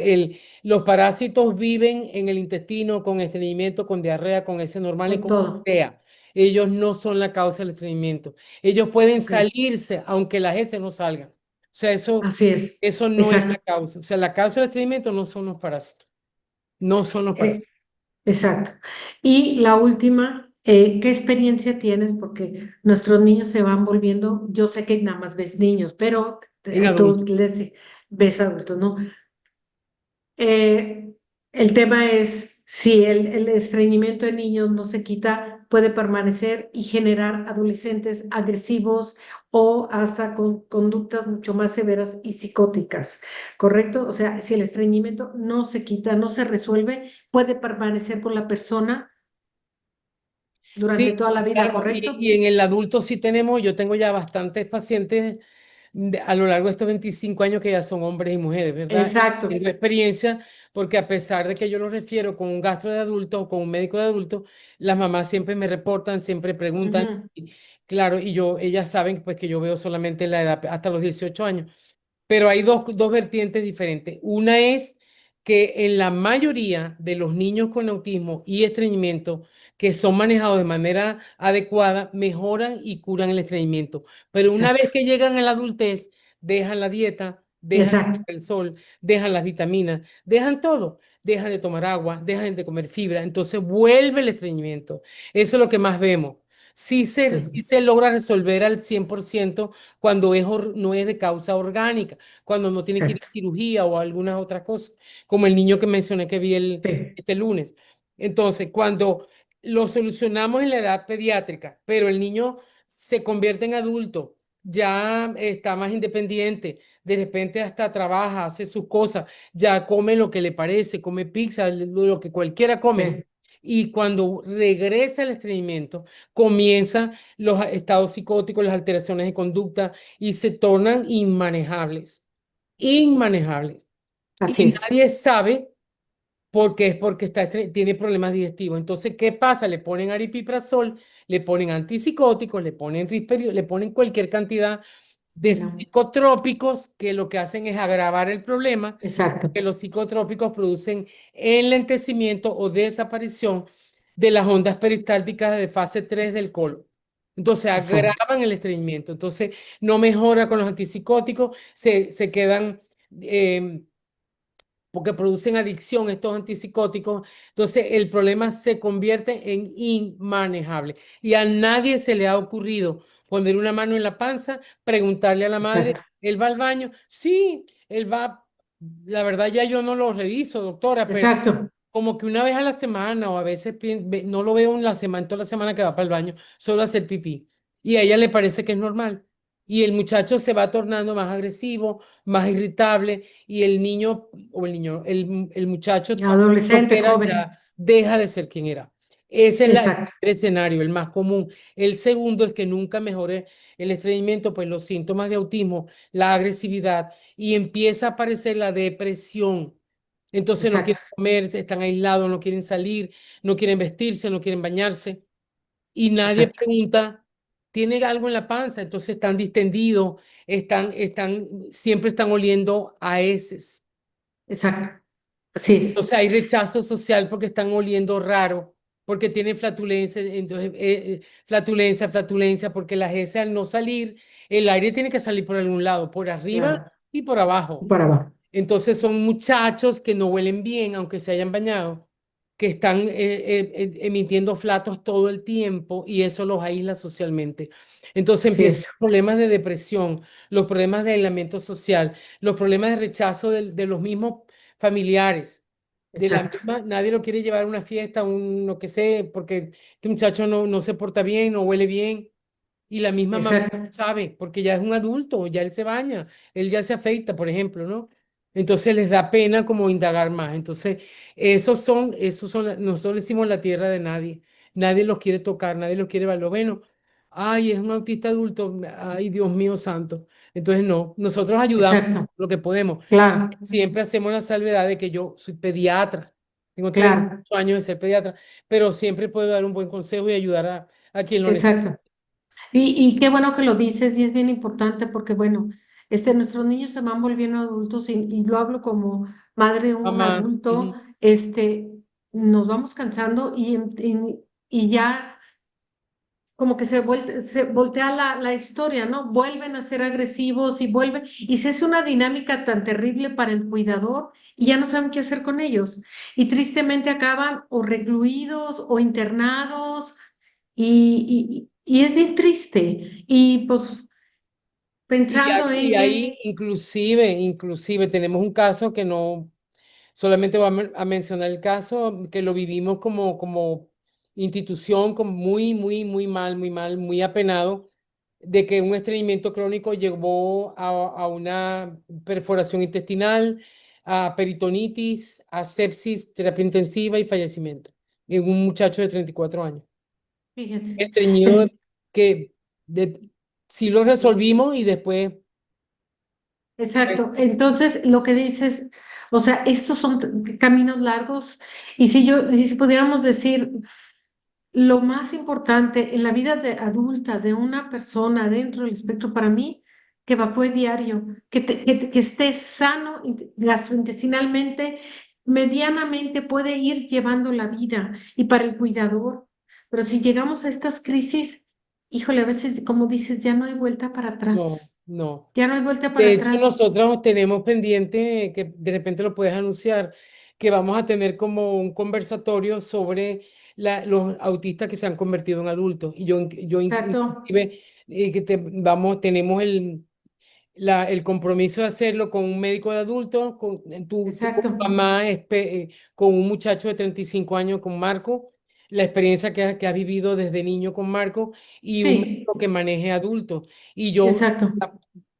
los parásitos viven en el intestino con estreñimiento, con diarrea, con heces normales, con como todo. sea. Ellos no son la causa del estreñimiento. Ellos pueden Ok, salirse, aunque las heces no salgan. O sea, así es. eso no es la Exacto. causa. O sea, la causa del estreñimiento no son los parásitos. No son los Eh, parásitos. Exacto. Y la última, ¿qué experiencia tienes? Porque nuestros niños se van volviendo, yo sé que nada más ves niños, pero En tú adultos. ves adultos, ¿no? Eh, El tema es si el estreñimiento en niños no se quita, puede permanecer y generar adolescentes agresivos o hasta con conductas mucho más severas y psicóticas, ¿correcto? O sea, si el estreñimiento no se quita, no se resuelve, puede permanecer con la persona durante Sí, toda la vida, claro, y ¿correcto? en el adulto sí tenemos, yo tengo ya bastantes pacientes a lo largo de estos 25 años que ya son hombres y mujeres, ¿verdad? Y Exacto. tengo experiencia porque a pesar de que yo los refiero con un gastro de adulto o con un médico de adulto, las mamás siempre me reportan, siempre preguntan, Ujú. y claro, ellas saben pues que yo veo solamente la edad hasta los 18 años. Pero hay dos vertientes diferentes. Una es que en la mayoría de los niños con autismo y estreñimiento que son manejados de manera adecuada, mejoran y curan el estreñimiento. Pero una Exacto. vez que llegan a la adultez, dejan la dieta, dejan Exacto. el sol, dejan las vitaminas, dejan todo, dejan de tomar agua, dejan de comer fibra, entonces vuelve el estreñimiento. Eso es lo que más vemos. Sí Sí. se logra resolver al 100% cuando no es de causa orgánica, cuando no tiene que ir Exacto. a cirugía o a algunas otras cosas, como el niño que mencioné que vi Sí. este lunes. Entonces, cuando lo solucionamos en la edad pediátrica, pero el niño se convierte en adulto, ya está más independiente, de repente hasta trabaja, hace sus cosas, ya come lo que le parece, come pizza, lo que cualquiera come. Sí. Y cuando regresa el estreñimiento, comienzan los estados psicóticos, las alteraciones de conducta y se tornan inmanejables, inmanejables. Así Y es. nadie sabe por qué es porque tiene problemas digestivos. Entonces, ¿qué pasa? Le ponen aripiprazol, le ponen antipsicóticos, le ponen risperidona, le ponen cualquier cantidad de Y no. psicotrópicos que lo que hacen es agravar el problema, Exacto. que los psicotrópicos producen enlentecimiento o desaparición de las ondas peristálticas de fase 3 del colon. Entonces Exacto. agravan el estreñimiento. Entonces no mejora con los antipsicóticos, se quedan porque producen adicción estos antipsicóticos. Entonces el problema se convierte en inmanejable. Y a nadie se le ha ocurrido poner una mano en la panza, preguntarle a la madre, Exacto. ¿él va al baño? Sí, él va. La verdad ya yo no lo reviso, doctora, pero Exacto. como que una vez a la semana o a veces no lo veo en la semana, toda la semana que va para el baño, solo a hacer pipí. Y a ella le parece que es normal. Y el muchacho se va tornando más agresivo, más irritable, y el niño, o el muchacho lo que Adolescente, era joven. ya deja de ser quien era. Ese es el Exacto. primer escenario, el más común. El segundo es que nunca mejore el estreñimiento, pues los síntomas de autismo, la agresividad, y empieza a aparecer la depresión. Entonces no quieren Exacto. comer, están aislados, no quieren salir, no quieren vestirse, no quieren bañarse. Y nadie Exacto. pregunta, ¿tiene algo en la panza? Entonces están distendidos, siempre están oliendo a heces. Exacto. Así es. Entonces hay rechazo social porque están oliendo raro, porque tienen flatulencia, entonces flatulencia, porque las heces al no salir, el aire tiene que salir por algún lado, por arriba Claro. y por abajo. Para abajo. Entonces son muchachos que no huelen bien, aunque se hayan bañado, que están emitiendo flatos todo el tiempo y eso los aísla socialmente. Entonces Así empiezan es. los problemas de depresión, los problemas de aislamiento social, los problemas de rechazo de los mismos familiares. De la Exacto. misma, nadie lo quiere llevar a una fiesta, lo que sé, porque este muchacho no se porta bien, no huele bien. Y la misma mamá Exacto. sabe, porque ya es un adulto, ya él se baña, él ya se afeita, por ejemplo, ¿no? Entonces les da pena como indagar más. Entonces, nosotros decimos la tierra de nadie. Nadie los quiere tocar, nadie los quiere ver. Bueno, ay, es un autista adulto, ay, Dios mío santo. Entonces, no, nosotros ayudamos Exacto. lo que podemos. Claro. Siempre hacemos la salvedad de que yo soy pediatra, tengo Claro. 38 años de ser pediatra, pero siempre puedo dar un buen consejo y ayudar a quien lo necesite. Exacto. Y qué bueno que lo dices y es bien importante porque, bueno, nuestros niños se van volviendo adultos y lo hablo como madre de un Mamá, adulto, ujú, nos vamos cansando y ya como que se voltea la historia, ¿no? Vuelven a ser agresivos y vuelven, y se hace una dinámica tan terrible para el cuidador y ya no saben qué hacer con ellos. Y tristemente acaban o recluidos o internados y es bien triste. Y pues pensando Y en ahí que, inclusive tenemos un caso que no, Solamente voy a mencionar el caso que lo vivimos como institución, como muy mal, muy apenado, de que un estreñimiento crónico llevó a una perforación intestinal, a peritonitis, a sepsis, terapia intensiva y fallecimiento en un muchacho de 34 años. Fíjese. Estreñido que sí lo resolvimos y después, pues, Exacto. Entonces, lo que dices, o sea, estos son caminos largos y y si pudiéramos decir, lo más importante en la vida adulta de una persona dentro del espectro para mí, que evacúe diario, que esté sano gastrointestinalmente, medianamente puede ir llevando la vida y para el cuidador. Pero si llegamos a estas crisis, híjole, a veces, como dices, ya no hay vuelta para no, atrás. no. Ya no hay vuelta para De hecho, atrás. nosotros tenemos pendiente, que de repente lo puedes anunciar, que vamos a tener como un conversatorio sobre los autistas que se han convertido en adultos. Y yo Exacto, inclusive, tenemos el compromiso de hacerlo con un médico de adultos, con tu exacto. mamá, con un muchacho de 35 años, con Marco, la experiencia que has vivido desde niño con Marco, y un Sí, médico que maneje adultos. Y yo, exacto, la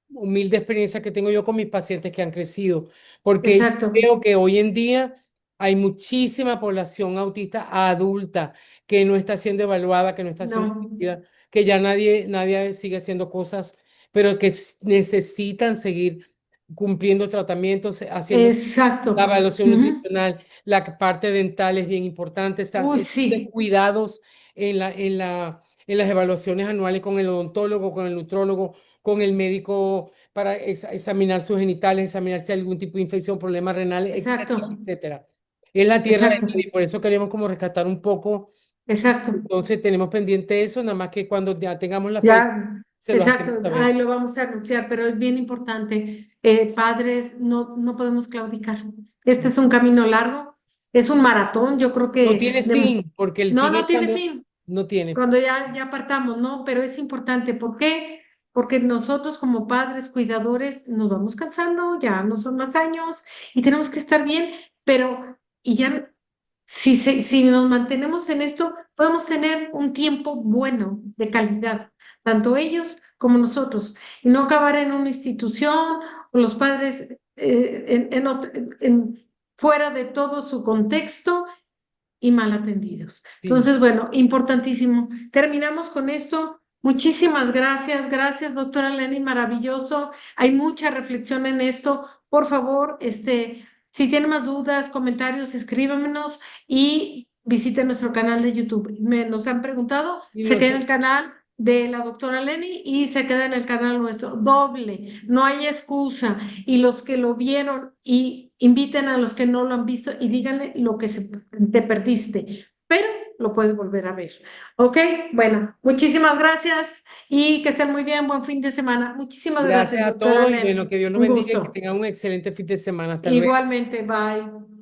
humilde experiencia que tengo yo con mis pacientes que han crecido, porque exacto. creo que hoy en día hay muchísima población autista adulta que no está siendo evaluada, que no está siendo No, atendida, que ya nadie sigue haciendo cosas, pero que necesitan seguir cumpliendo tratamientos, haciendo la exacto. evaluación Ujú. nutricional, la parte dental es bien importante, Uy, estos sí, cuidados en las evaluaciones anuales con el odontólogo, con el nutrólogo, con el médico para examinar sus genitales, examinar si hay algún tipo de infección, problemas renales, exacto, etcétera, etcétera. Es la tierra de exacto, nadie, por eso queremos como rescatar un poco. exacto. Entonces tenemos pendiente eso, nada más que cuando ya tengamos la fecha, Ya, se lo hacemos exacto. saber. Ahí lo vamos a anunciar, pero es bien importante. Padres, no podemos claudicar. Este es un camino largo, es un maratón. Yo creo No que tiene fin, porque el no, fin no es tiene cuando fin. no tiene. Cuando ya partamos, ¿no? Pero es importante. ¿Por qué? Porque nosotros como padres, cuidadores, nos vamos cansando, ya no son más años y tenemos que estar bien, pero y ya si nos mantenemos en esto, podemos tener un tiempo bueno, de calidad, tanto ellos como nosotros, y no acabar en una institución o los padres fuera de todo su contexto y mal atendidos. Sí. Entonces, bueno, importantísimo. Terminamos con esto. Muchísimas gracias. Gracias, doctora Lenny, maravilloso. Hay mucha reflexión en esto. Por favor, si tienen más dudas, comentarios, escríbanos y visiten nuestro canal de YouTube. Nos han preguntado, Y se queda en nosotros, el canal de la doctora Lenny y se queda en el canal nuestro. Doble, no hay excusa. Y los que lo vieron y inviten a los que no lo han visto y díganle lo que te perdiste, pero lo puedes volver a ver. ¿Ok? Bueno, muchísimas gracias y que estén muy bien. Buen fin de semana. Muchísimas gracias gracias, a doctora todos y bueno, Lenny. que Dios los Un bendiga y que gusto. tengan un excelente fin de semana. Hasta luego. Igualmente, bye.